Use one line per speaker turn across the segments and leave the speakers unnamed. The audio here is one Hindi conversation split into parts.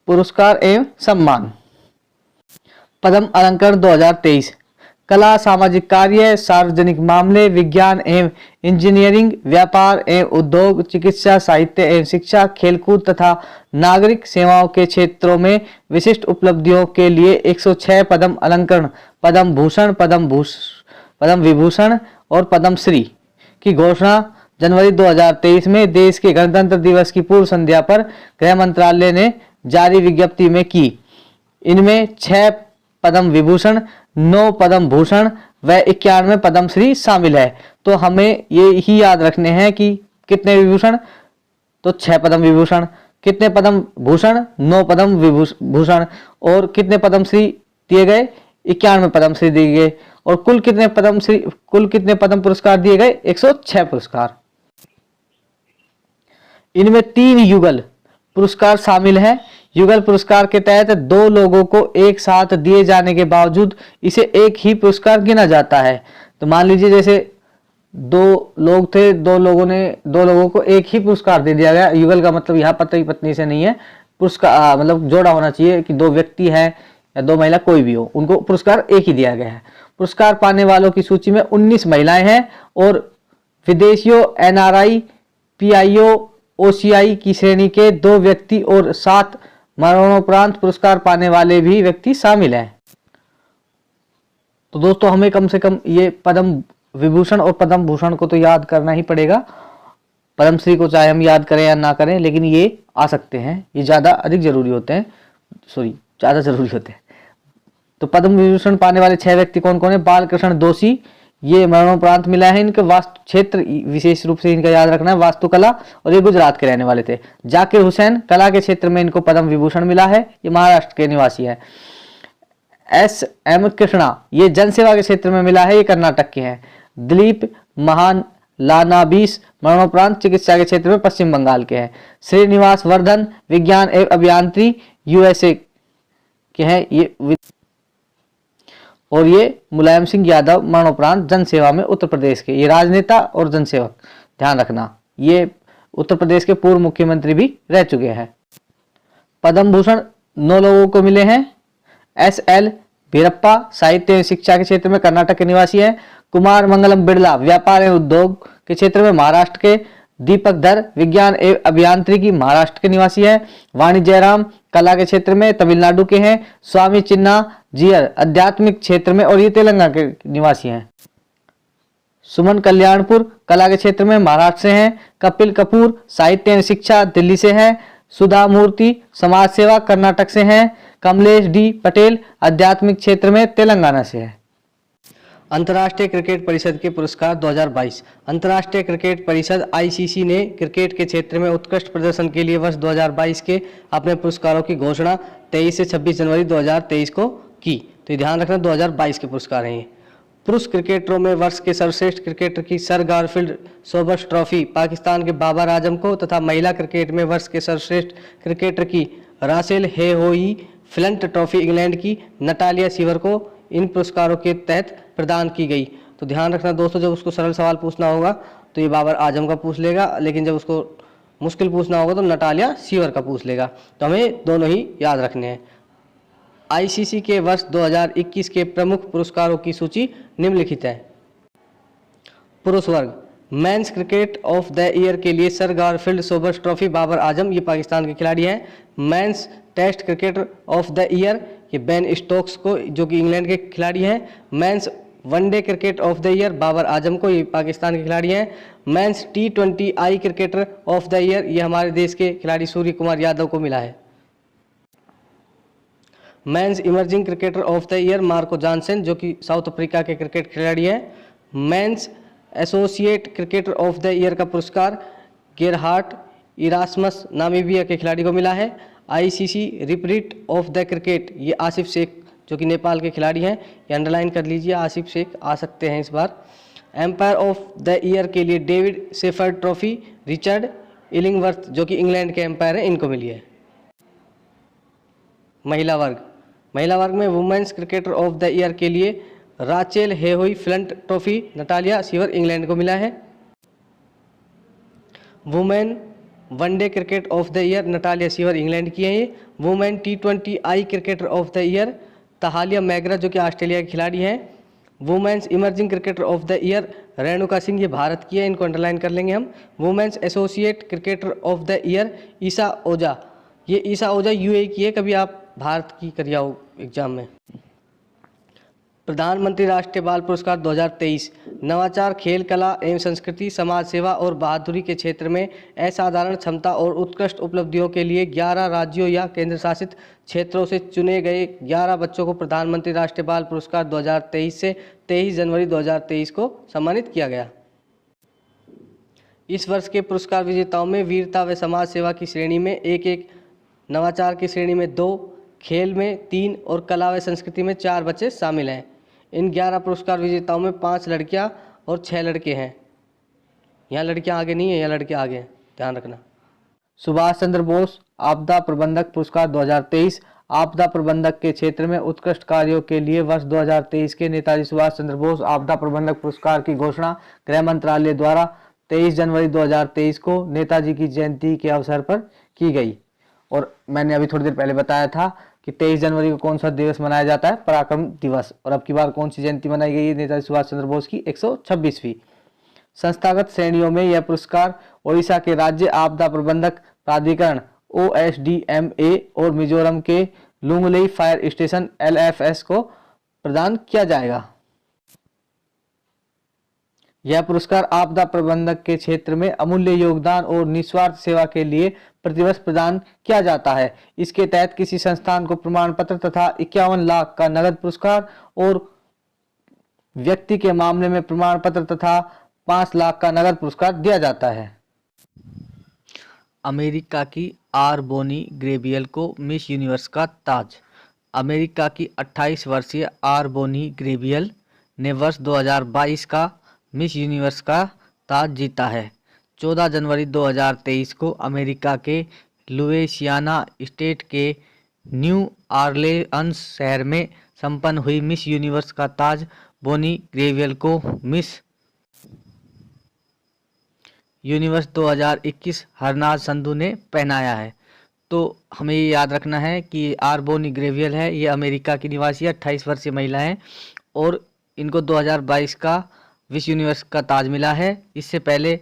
पुरस्कार एवं सम्मान। पद्म अलंकरण 2023 कला, सामाजिक कार्य, सार्वजनिक मामले, विज्ञान एवं इंजीनियरिंग, व्यापार एवं उद्योग, चिकित्सा, साहित्य एवं शिक्षा, खेलकूद तथा नागरिक सेवाओं के क्षेत्रों में विशिष्ट उपलब्धियों के लिए 106 पद्म अलंकरण, पद्म भूषण, पद्म विभूषण और पद्म श्री की घोषणा जनवरी 2023 में देश के गणतंत्र दिवस की पूर्व संध्या पर गृह मंत्रालय ने जारी विज्ञप्ति में की। इनमें 6 पद्म विभूषण, 9 पद्म भूषण व 91 पद्म श्री शामिल है। तो हमें ये ही याद रखने हैं कि कितने विभूषण, तो 6 पद्म विभूषण, कितने पद्म भूषण, 9 पद्म विभूषण और कितने पद्म श्री दिए गए, 91 पद्म श्री दिए गए और कुल कितने पद्म पुरस्कार दिए गए, 106 पुरस्कार। इनमें 3 युगल पुरस्कार शामिल हैं। युगल पुरस्कार के तहत 2 लोगों को एक साथ दिए जाने के बावजूद इसे एक ही पुरस्कार गिना जाता है। तो मान लीजिए जैसे 2 लोग थे, 2 लोगों को एक ही पुरस्कार दे दिया गया। युगल का मतलब यहाँ पति पत्नी से नहीं है, पुरस्कार मतलब जोड़ा होना चाहिए कि 2 व्यक्ति हैं या 2 महिला, कोई भी हो, उनको पुरस्कार एक ही दिया गया है। पुरस्कार पाने वालों की सूची में 19 महिलाएं हैं और विदेशियों, NRI, PIO, OCI की श्रेणी के 2 व्यक्ति और 7 मरणोपरांत पुरस्कार पाने वाले भी व्यक्ति शामिल हैं। तो दोस्तों हमें कम से कम ये पद्म विभूषण और पद्म भूषण को तो याद करना ही पड़ेगा। पद्मश्री को चाहे हम याद करें या ना करें, लेकिन ये आ सकते हैं, ये ज़्यादा जरूरी होते हैं। तो पद्म विभूषण पाने वाले 6 व्यक्ति कौन कौन है? बालकृष्ण दोषी, ये मरणोपरांत मिला है। इनके वास्तु क्षेत्र विशेष रूप से इनका याद रखना है, वास्तुकला, और ये गुजरात के रहने वाले थे। जाकिर हुसैन, कला के क्षेत्र में इनको पद्म विभूषण मिला है, ये महाराष्ट्र के निवासी है। SM कृष्णा, ये जनसेवा के क्षेत्र में मिला है, ये कर्नाटक के हैं। दिलीप महान लानाबीस, मरणोपरांत चिकित्सा के क्षेत्र में पश्चिम बंगाल के हैं। श्रीनिवास वर्धन, विज्ञान एवं अभियांत्रिकी, USA के हैं ये। और ये मुलायम सिंह यादव, मरणोपरांत जनसेवा में उत्तर प्रदेश के, ये राजनेता और जनसेवक, ध्यान रखना, ये उत्तर प्रदेश के पूर्व मुख्यमंत्री भी रह चुके हैं। पद्म भूषण 9 लोगों को मिले हैं। SL भीरप्पा, साहित्य एवं शिक्षा के क्षेत्र में कर्नाटक के निवासी हैं। कुमार मंगलम बिड़ला, व्यापार एवं उद्योग के क्षेत्र में महाराष्ट्र के। दीपक धर, विज्ञान एवं अभियांत्रिकी, महाराष्ट्र के निवासी हैं। वाणी जयराम, कला के क्षेत्र में तमिलनाडु के हैं। स्वामी चिन्ना जियर, आध्यात्मिक क्षेत्र में, और ये तेलंगाना के निवासी हैं। सुमन कल्याणपुर, कला के क्षेत्र में, महाराष्ट्र से हैं। कपिल कपूर, साहित्य एवं शिक्षा, दिल्ली से हैं। सुधा मूर्ति, समाज सेवा, कर्नाटक से हैं। कमलेश D पटेल, आध्यात्मिक क्षेत्र में, तेलंगाना से है। अंतर्राष्ट्रीय क्रिकेट परिषद के पुरस्कार 2022। अंतर्राष्ट्रीय क्रिकेट परिषद ICC ने क्रिकेट के क्षेत्र में उत्कृष्ट प्रदर्शन के लिए वर्ष 2022 के अपने पुरस्कारों की घोषणा 23 से 26 जनवरी 2023 को की। तो ध्यान रखना 2022 के पुरस्कार हैं। पुरुष क्रिकेटरों में वर्ष के सर्वश्रेष्ठ क्रिकेटर की sir Garfield Sobers trophy Pakistan के बाबर आजम को, तथा महिला क्रिकेट में वर्ष के सर्वश्रेष्ठ क्रिकेटर की रासेल हेहोई फ्लंट ट्रॉफी इंग्लैंड की नटालिया सीवर को इन पुरस्कारों के तहत प्रदान की गई। तो ध्यान रखना दोस्तों, जब उसको सरल सवाल पूछना होगा तो ये बाबर आजम का पूछ लेगा, लेकिन जब उसको मुश्किल पूछना होगा तो नटालिया सीवर का पूछ लेगा। तो हमें दोनों ही याद रखने हैं। ICC के वर्ष 2021 के प्रमुख पुरस्कारों की सूची निम्नलिखित है। पुरुष वर्ग, men's cricket of the year के लिए sir Garfield Sobers trophy Babar Azam, ये पाकिस्तान के खिलाड़ी हैं। Men's test cricketer of the year, ये बेन स्टोक्स को, जो कि इंग्लैंड के खिलाड़ी हैं। Men's one day cricket of the year Babar Azam को, ये पाकिस्तान के खिलाड़ी हैं। Men's T20I cricketer of the year, ये हमारे देश के खिलाड़ी सूर्य कुमार यादव को मिला है। Men's emerging cricketer of the year Marco Jansen, जो कि साउथ अफ्रीका के क्रिकेट खिलाड़ी हैं। Men's associate cricketer of the year का पुरस्कार गेरहार्ट इरास्मस नामीबिया के खिलाड़ी को मिला है। ICC repeat of the cricket, ये आसिफ शेख, जो कि नेपाल के खिलाड़ी हैं, ये अंडरलाइन कर लीजिए, आसिफ शेख आ सकते हैं इस बार। एम्पायर ऑफ द ईयर के लिए David shepherd trophy Richard Illingworth, जो कि इंग्लैंड के एम्पायर हैं, इनको मिली है। महिला वर्ग में women's cricketer of the year के लिए Rachael Heyhoe Flint trophy Natalia Sciver, England को मिला है। Women
one day cricket of the year Natalia Sciver England की है ये। Women T20I cricketer of the year Tahlia McGrath जो कि ऑस्ट्रेलिया की खिलाड़ी हैं। Women's emerging cricketer of the year Renuka Singh, ये भारत की है, इनको अंडरलाइन कर लेंगे हम। Women's associate cricketer of the year ईसा ओझा, ये ईसा ओझा यूएई की है, कभी आप भारत की कर आओ एग्जाम में। प्रधानमंत्री राष्ट्रीय बाल पुरस्कार 2023 नवाचार, खेल, कला एवं संस्कृति, समाज सेवा और बहादुरी के क्षेत्र में असाधारण क्षमता और उत्कृष्ट उपलब्धियों के लिए 11 राज्यों या केंद्र शासित क्षेत्रों से चुने गए 11 बच्चों को प्रधानमंत्री राष्ट्रीय बाल पुरस्कार 2023 से 23 जनवरी 2023 को सम्मानित किया गया। इस वर्ष के पुरस्कार विजेताओं में वीरता व समाज सेवा की श्रेणी में 1-1, नवाचार की श्रेणी में 2, खेल में 3 और कला व संस्कृति में 4 बच्चे शामिल हैं। इन 11 पुरस्कार विजेताओं में 5 लड़कियां और 6 लड़के हैं। यहाँ लड़कियां आगे नहीं है, यहाँ लड़के आगे हैं, ध्यान रखना।
सुभाष चंद्र बोस आपदा प्रबंधक पुरस्कार 2023 आपदा प्रबंधक के क्षेत्र में उत्कृष्ट कार्यों के लिए वर्ष 2023 के नेताजी सुभाष चंद्र बोस आपदा प्रबंधक पुरस्कार की घोषणा गृह मंत्रालय द्वारा 23 जनवरी 2023 को नेताजी की जयंती के अवसर पर की गई। और मैंने अभी थोड़ी देर पहले बताया था कि 23 जनवरी को कौन सा दिवस मनाया जाता है, पराक्रम दिवस। और अब की बार कौन सी जयंती मनाई गई है नेताजी सुभाष चंद्र बोस की, 126वीं। संस्थागत श्रेणियों में यह पुरस्कार ओडिशा के राज्य आपदा प्रबंधक प्राधिकरण OSDMA और मिजोरम के लुंगलेई फायर स्टेशन LFS को प्रदान किया जाएगा। यह पुरस्कार आपदा प्रबंधक के क्षेत्र में अमूल्य योगदान और निस्वार्थ सेवा के लिए प्रतिवर्ष प्रदान किया जाता है। इसके तहत किसी संस्थान को प्रमाण पत्र तथा 51 लाख का नगद पुरस्कार और व्यक्ति के मामले में प्रमाण पत्र तथा 5 लाख का नगद पुरस्कार दिया जाता है। अमेरिका की आर बोनी ग्रेबियल को मिस यूनिवर्स का ताज। अमेरिका की 28 वर्षीय आर बोनी ग्रेबियल ने वर्ष 2022 का मिस यूनिवर्स का ताज जीता है। 14 जनवरी 2023 को अमेरिका के लुइसियाना स्टेट के न्यू ऑरलेअन्स शहर में संपन्न हुई मिस यूनिवर्स का ताज बोनी ग्रेबियल को मिस यूनिवर्स 2021 हरनाज संधू ने पहनाया है। तो हमें ये याद रखना है कि आर बोनी ग्रेबियल है, ये अमेरिका की निवासी 28 वर्षीय महिला है और इनको 2022 का विश्व यूनिवर्स का ताज मिला है। इससे पहले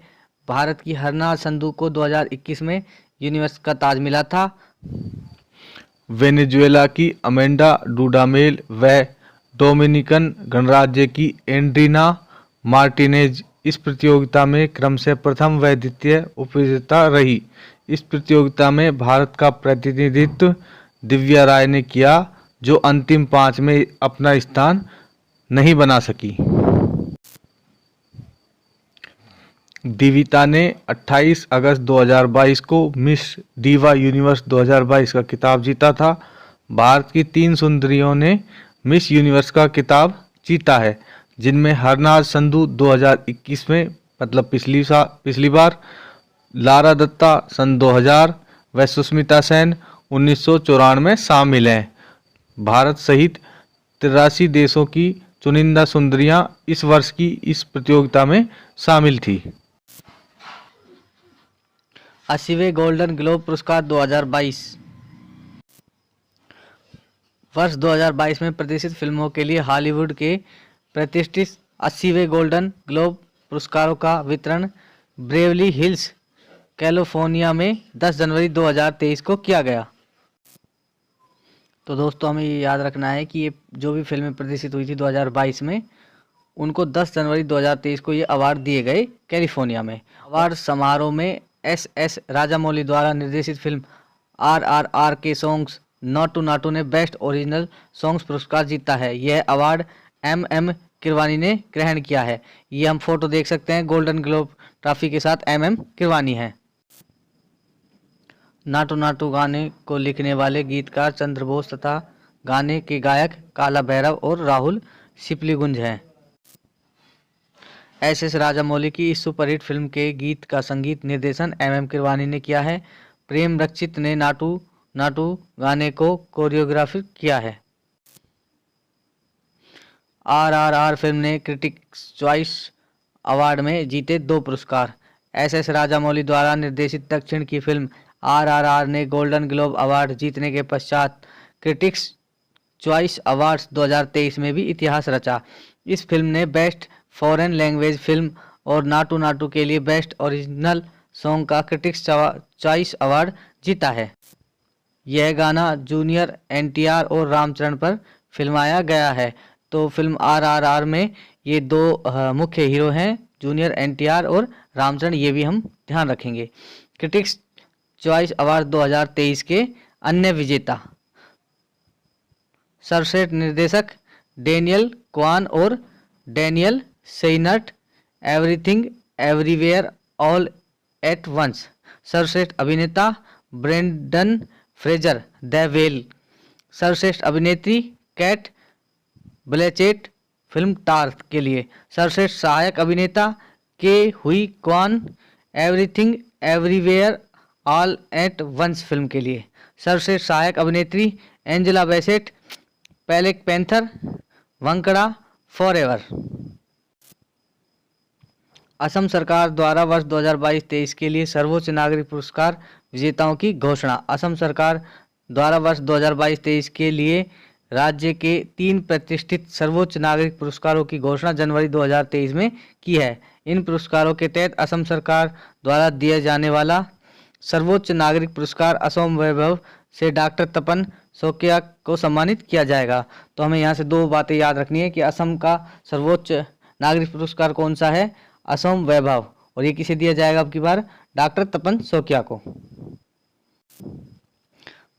भारत की हरनाज संधू को 2021 में यूनिवर्स का ताज मिला था।
वेनेजुएला की अमेंडा डूडामेल व डोमिनिकन गणराज्य की एंड्रीना मार्टिनेज इस प्रतियोगिता में क्रमशः प्रथम व द्वितीय उपविजेता रही। इस प्रतियोगिता में भारत का प्रतिनिधित्व दिव्या राय ने किया, जो अंतिम 5 में अपना स्थान नहीं बना सकी। दिविता ने 28 अगस्त 2022 को मिस डीवा यूनिवर्स 2022 का खिताब जीता था। भारत की 3 सुंदरियों ने मिस यूनिवर्स का खिताब जीता है, जिनमें हरनाज संधू 2021 में मतलब पिछली बार, लारा दत्ता सन 2000 व सुष्मिता सेन 1994 में शामिल हैं। भारत सहित 83 देशों की चुनिंदा सुंदरियां इस वर्ष की इस प्रतियोगिता में शामिल थी।
80वें गोल्डन ग्लोब पुरस्कार 2022 वर्ष 2022 में प्रदर्शित फिल्मों के लिए हॉलीवुड के प्रतिष्ठित 80वें गोल्डन ग्लोब पुरस्कारों का वितरण ब्रेवली हिल्स कैलिफोर्निया में 10 जनवरी 2023 को किया गया। तो दोस्तों हमें ये याद रखना है कि ये जो भी फिल्में प्रदर्शित हुई थी 2022 में, उनको 10 जनवरी 2023 को ये अवार्ड दिए गए कैलिफोर्निया में। अवार्ड समारोह में SS राजामौली द्वारा निर्देशित फिल्म RRR के सॉन्ग्स नाटू नाटू ने बेस्ट ओरिजिनल सॉन्ग्स पुरस्कार जीता है। यह अवार्ड MM किरवानी ने ग्रहण किया है। ये हम फोटो देख सकते हैं, गोल्डन ग्लोब ट्रॉफी के साथ MM किरवानी है। नाटू नाटू गाने को लिखने वाले गीतकार चंद्र बोस तथा गाने के गायक काला भैरव और राहुल सिपलीगुंज हैं। SS राजामौली की इस सुपरहिट फिल्म के गीत का संगीत निर्देशन MM किरवानी ने किया है। प्रेम रक्षित ने नाटू नाटू गाने को कोरियोग्राफी किया है। RRR फिल्म ने क्रिटिक्स चॉइस अवार्ड में जीते 2 पुरस्कार। एस राजामौली द्वारा निर्देशित दक्षिण की फिल्म RRR ने गोल्डन ग्लोब अवार्ड जीतने के पश्चात क्रिटिक्स चॉइस अवार्ड्स 2023 में भी इतिहास रचा। इस फिल्म ने बेस्ट फॉरेन लैंग्वेज फिल्म और नाटू नाटू के लिए बेस्ट ओरिजिनल सॉन्ग का क्रिटिक्स चॉइस अवार्ड जीता है। यह गाना जूनियर NTR और रामचरण पर फिल्माया गया है। तो फिल्म RRR में ये दो मुख्य हीरो हैं, जूनियर NTR और रामचरण, ये भी हम ध्यान रखेंगे। क्रिटिक्स चॉइस अवार्ड 2023 के अन्य विजेता सर्वश्रेष्ठ निर्देशक डेनियल क्वान और Daniel Scheinert, everything everywhere all at once. सर्वश्रेष्ठ अभिनेता ब्रेंडन फ्रेजर, द वेल। सर्वश्रेष्ठ अभिनेत्री कैट ब्लैचेट, फिल्म टार के लिए। सर्वश्रेष्ठ सहायक अभिनेता Ke Huy Quan, everything everywhere all at once film के लिए। सर्वश्रेष्ठ सहायक अभिनेत्री एंजेला बैसेट, ब्लैक पैंथर, वंकड़ा फॉरएवर। असम सरकार द्वारा वर्ष 2022-23 के लिए सर्वोच्च नागरिक पुरस्कार विजेताओं की घोषणा। असम सरकार द्वारा वर्ष 2022-23 के लिए राज्य के 3 प्रतिष्ठित सर्वोच्च नागरिक पुरस्कारों की घोषणा जनवरी 2023 में की है। इन पुरस्कारों के तहत असम सरकार द्वारा दिया जाने वाला सर्वोच्च नागरिक पुरस्कार असम वैभव से डॉक्टर तपन शौकिया को सम्मानित किया जाएगा। तो हमें यहाँ से 2 बातें याद रखनी है कि असम का सर्वोच्च नागरिक पुरस्कार कौन सा है, असम वैभव, और ये किसे दिया जाएगा अब की बार, डॉक्टर तपन शौकिया को।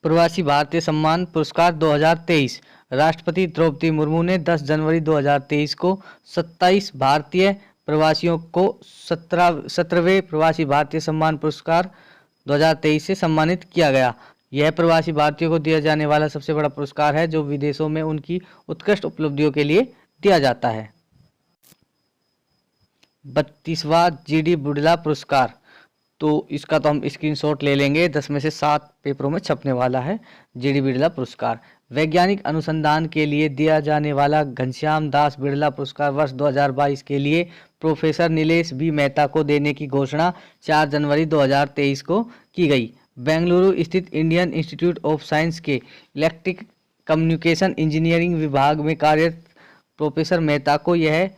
प्रवासी भारतीय सम्मान पुरस्कार 2023। राष्ट्रपति द्रौपदी मुर्मू ने 10 जनवरी 2023 को 27 भारतीय प्रवासियों को 17वें प्रवासी भारतीय सम्मान पुरस्कार 2023 से सम्मानित किया गया। यह प्रवासी भारतीयों को दिया जाने वाला सबसे बड़ा पुरस्कार है जो विदेशों में उनकी उत्कृष्ट उपलब्धियों के लिए दिया जाता है। 32वां GD बुढ़ला पुरस्कार, तो इसका तो हम स्क्रीनशॉट ले लेंगे, 10 में से 7 पेपरों में छपने वाला है। GD बिड़ला पुरस्कार वैज्ञानिक अनुसंधान के लिए दिया जाने वाला घनश्याम दास बिड़ला पुरस्कार वर्ष 2022 के लिए प्रोफेसर नीलेश बी मेहता को देने की घोषणा 4 जनवरी 2023 को की गई। बेंगलुरु स्थित इंडियन इंस्टीट्यूट ऑफ साइंस के इलेक्ट्रिक कम्युनिकेशन इंजीनियरिंग विभाग में कार्यरत प्रोफेसर मेहता को यह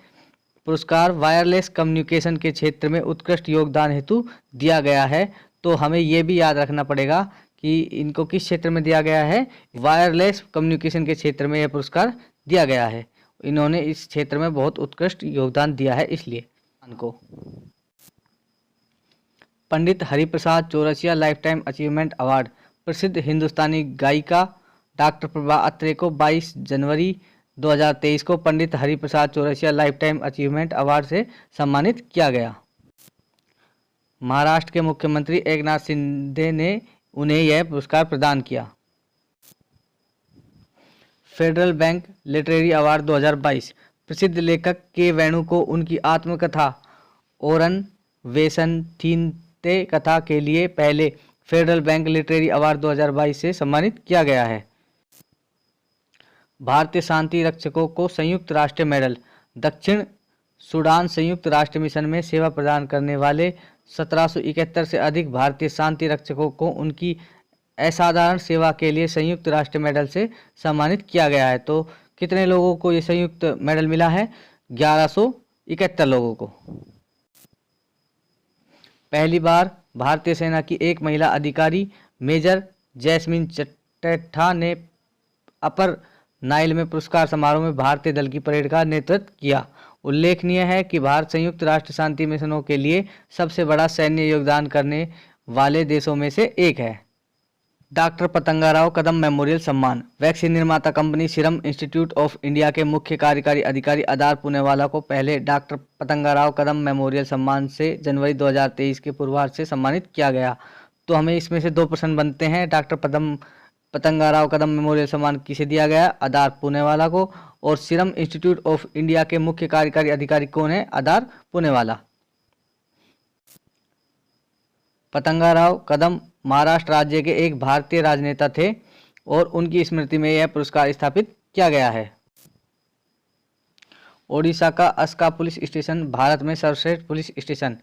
पुरस्कार वायरलेस कम्युनिकेशन के क्षेत्र में उत्कृष्ट योगदान हेतु दिया गया है। तो हमें यह भी याद रखना पड़ेगा कि इनको किस क्षेत्र में दिया गया है, वायरलेस कम्युनिकेशन के क्षेत्र में यह पुरस्कार दिया गया है। इन्होंने इस क्षेत्र में बहुत उत्कृष्ट योगदान दिया है, इसलिए इनको। Pandit Hariprasad Chaurasia life time achievement award. प्रसिद्ध हिंदुस्तानी गायिका डॉक्टर प्रभा अत्रे को 22 जनवरी 2023 को Pandit Hariprasad Chaurasia life time achievement award से सम्मानित किया गया। महाराष्ट्र के मुख्यमंत्री एकनाथ शिंदे ने उन्हें यह पुरस्कार प्रदान किया। Federal bank literary award 2022। प्रसिद्ध लेखक के वेणु को उनकी आत्मकथा ओरन वेसनथीनते कथा के लिए पहले फेडरल बैंक लिटरेरी अवार्ड 2022 से सम्मानित किया गया है। भारतीय शांति रक्षकों को संयुक्त राष्ट्र मेडल। दक्षिण सूडान संयुक्त राष्ट्र मिशन में सेवा प्रदान करने वाले 1771 से अधिक भारतीय शांति रक्षकों को उनकी असाधारण सेवा के लिए संयुक्त राष्ट्र मेडल से सम्मानित किया गया है। तो कितने लोगों को ये संयुक्त मेडल मिला है? 1171 लोगों को। पहली बार भारतीय सेना की एक महिला अधिकारी मेजर जैस्मिन चट्टा ने अपर नाइल में पुरस्कार समारोह में भारतीय दल की परेड का नेतृत्व किया। उल्लेखनीय है कि भारत संयुक्त राष्ट्र शांति मिशनों के लिए सबसे बड़ा सैन्य योगदान करने वाले देशों में से एक है। डॉक्टर पतंगाराव कदम मेमोरियल सम्मान। वैक्सीन निर्माता company serum institute of India के मुख्य कार्यकारी अधिकारी आधार पुनेवाला को पहले डॉक्टर पतंगाराव कदम मेमोरियल सम्मान से जनवरी 2023 के पूर्वार्ध से सम्मानित किया गया। तो हमें इसमें से 2 प्रश्न बनते हैं। डॉक्टर पतंगाराव कदम मेमोरियल सम्मान किसे दिया गया? आधार पुनेवाला को। और सीरम इंस्टीट्यूट ऑफ इंडिया के मुख्य कार्यकारी अधिकारी कौन है? आधार पुनेवाला। पतंगाराव कदम महाराष्ट्र राज्य के एक भारतीय राजनेता थे और उनकी स्मृति में यह पुरस्कार स्थापित किया गया है। ओडिशा का अस्का पुलिस स्टेशन भारत में सर्वश्रेष्ठ पुलिस स्टेशन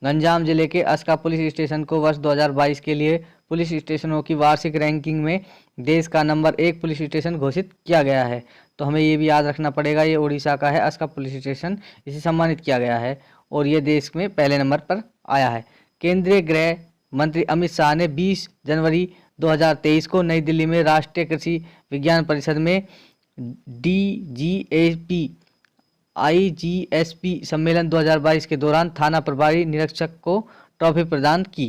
गंजाम जिले के अस्का पुलिस स्टेशन को वर्ष 2022 के लिए पुलिस स्टेशनों की वार्षिक रैंकिंग में देश का नंबर 1 पुलिस स्टेशन घोषित किया गया है। तो हमें ये भी याद रखना पड़ेगा, ये उड़ीसा का है अस्का पुलिस स्टेशन, इसे सम्मानित किया गया है और ये देश में पहले नंबर पर आया है। केंद्रीय गृह मंत्री अमित शाह ने 20 जनवरी 2023 को नई दिल्ली में राष्ट्रीय कृषि विज्ञान परिषद में DGAP IGSP सम्मेलन 2022 के दौरान थाना प्रभारी निरीक्षक को ट्रॉफी प्रदान की।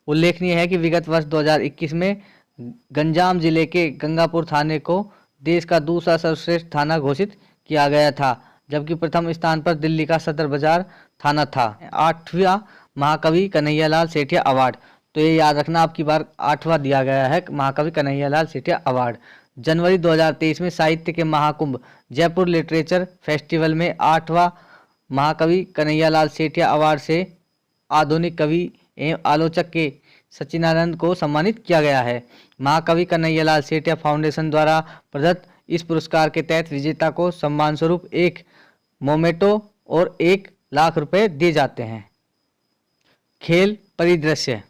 उल्लेखनीय है कि विगत वर्ष 2021 में गंजाम जिले के गंगापुर थाने को देश का दूसरा सर्वश्रेष्ठ थाना घोषित किया गया था, जबकि प्रथम स्थान पर दिल्ली का सदर बाजार थाना था। 8वां महाकवि कन्हैयालाल सेठिया अवार्ड, तो ये याद रखना, आपकी बार 8वां दिया गया है महाकवि कन्हैयालाल सेठिया अवार्ड। जनवरी 2023 में साहित्य के महाकुंभ जयपुर लिटरेचर फेस्टिवल में 8वां महाकवि कन्हैयालाल सेठिया अवार्ड से आधुनिक कवि एवं आलोचक के सच्चिदानंद को सम्मानित किया गया है। महाकवि कन्हैयालाल सेठिया फाउंडेशन द्वारा प्रदत्त इस पुरस्कार के तहत विजेता को सम्मान स्वरूप एक मोमेटो और 1 लाख रुपए दिए जाते हैं। खेल परिदृश्य,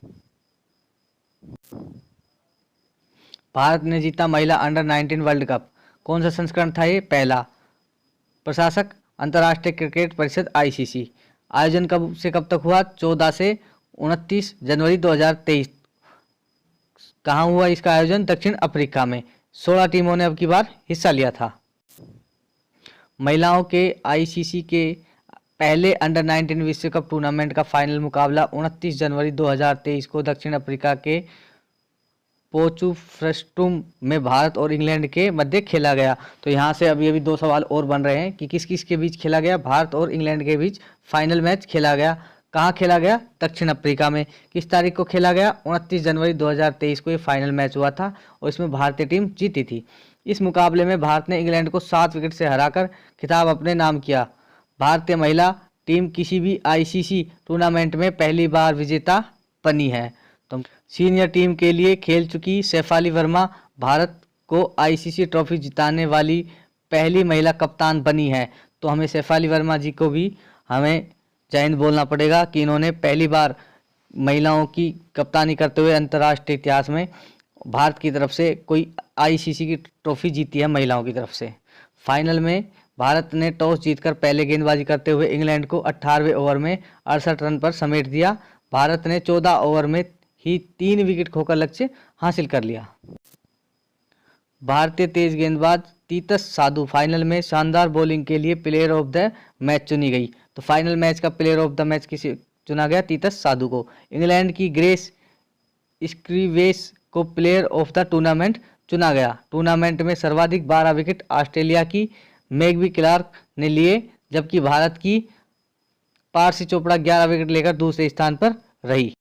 भारत ने जीता महिला अंडर 19 वर्ल्ड कप। कौन सा संस्करण था ये? पहला। प्रशासक अंतर्राष्ट्रीय क्रिकेट परिषद ICC। आयोजन कब से कब तक हुआ? 14 से 29 जनवरी 2023। कहाँ हुआ इसका आयोजन? दक्षिण अफ्रीका में। 16 टीमों ने अब की बार हिस्सा लिया था। महिलाओं के ICC के पहले अंडर 19 विश्व कप टूर्नामेंट का फाइनल मुकाबला 29 जनवरी 2023 को दक्षिण अफ्रीका के पोचुफ्रस्टुम में भारत और इंग्लैंड के मध्य खेला गया। तो यहाँ से अभी अभी 2 सवाल और बन रहे हैं कि किस किस के बीच खेला गया? भारत और इंग्लैंड के बीच फाइनल मैच खेला गया। कहाँ खेला गया? दक्षिण अफ्रीका में। किस तारीख को खेला गया? 29 जनवरी 2023 को ये फाइनल मैच हुआ था और इसमें भारतीय टीम जीती थी। इस मुकाबले में भारत ने इंग्लैंड को 7 विकेट से हराकर खिताब अपने नाम किया। भारतीय महिला टीम किसी भी ICC टूर्नामेंट में पहली बार विजेता बनी है। तो सीनियर टीम के लिए खेल चुकी शेफाली वर्मा भारत को ICC ट्रॉफी जिताने वाली पहली महिला कप्तान बनी है। तो हमें शेफाली वर्मा जी को भी हमें जय हिंद बोलना पड़ेगा कि इन्होंने पहली बार महिलाओं की कप्तानी करते हुए अंतर्राष्ट्रीय इतिहास में भारत की तरफ से कोई ICC की ट्रॉफी जीती है महिलाओं की तरफ से। फाइनल में भारत ने टॉस जीतकर पहले गेंदबाजी करते हुए इंग्लैंड को 18वें ओवर में 68 रन पर समेट दिया। भारत ने 14 ओवर में ही 3 विकेट खोकर लक्ष्य हासिल कर लिया। भारतीय तेज गेंदबाज तीतस साधु फाइनल में शानदार बॉलिंग के लिए प्लेयर ऑफ द मैच चुनी गई। तो फाइनल मैच का प्लेयर ऑफ द मैच किसे चुना गया? तीतस साधु को। इंग्लैंड की ग्रेस स्क्रीवेस को प्लेयर ऑफ द टूर्नामेंट चुना गया। टूर्नामेंट में सर्वाधिक 12 विकेट ऑस्ट्रेलिया की मैग्बी क्लार्क ने लिए, जबकि भारत की पारसी चोपड़ा 11 विकेट लेकर दूसरे स्थान पर रही।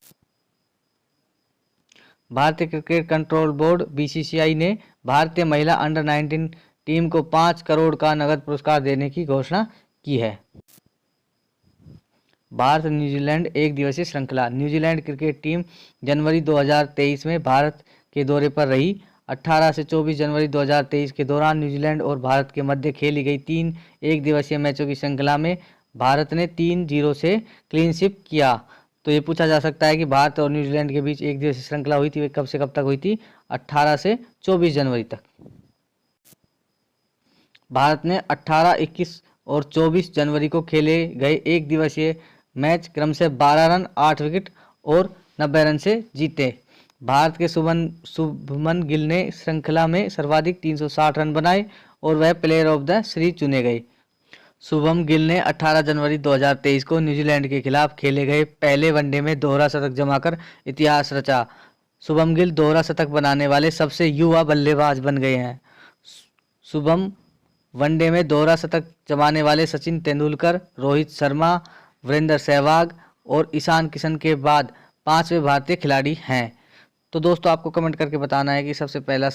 भारतीय क्रिकेट कंट्रोल बोर्ड BCCI ने भारतीय महिला अंडर 19 टीम को 5 करोड़ का नगद पुरस्कार देने की घोषणा की है। भारत न्यूजीलैंड एक दिवसीय श्रृंखला। न्यूजीलैंड क्रिकेट टीम जनवरी 2023 में भारत के दौरे पर रही। 18 से 24 जनवरी 2023 के दौरान न्यूजीलैंड और भारत के मध्य खेली गई 3 एक दिवसीय मैचों की श्रृंखला में भारत ने 3-0 से क्लीन स्वीप किया। तो ये पूछा जा सकता है कि भारत और न्यूजीलैंड के बीच एक दिवसीय श्रृंखला हुई थी, वे कब से कब तक हुई थी? 18 से 24 जनवरी तक। भारत ने 18, 21 और 24 जनवरी को खेले गए एक दिवसीय मैच क्रमशः 12 रन, 8 विकेट और 90 रन से जीते। भारत के शुभमन गिल ने श्रृंखला में सर्वाधिक 360 रन बनाए और वह प्लेयर ऑफ द सीरीज चुने गए। शुभम गिल ने 18 जनवरी 2023 को न्यूजीलैंड के खिलाफ खेले गए पहले वनडे में दोहरा शतक जमाकर इतिहास रचा। शुभम गिल दोहरा शतक बनाने वाले सबसे युवा बल्लेबाज बन गए हैं। शुभम वनडे में दोहरा शतक जमाने वाले सचिन तेंदुलकर, रोहित शर्मा, वीरेंद्र सहवाग और ईशान किशन के बाद 5वें भारतीय खिलाड़ी हैं। तो दोस्तों आपको कमेंट करके बताना है कि सबसे पहला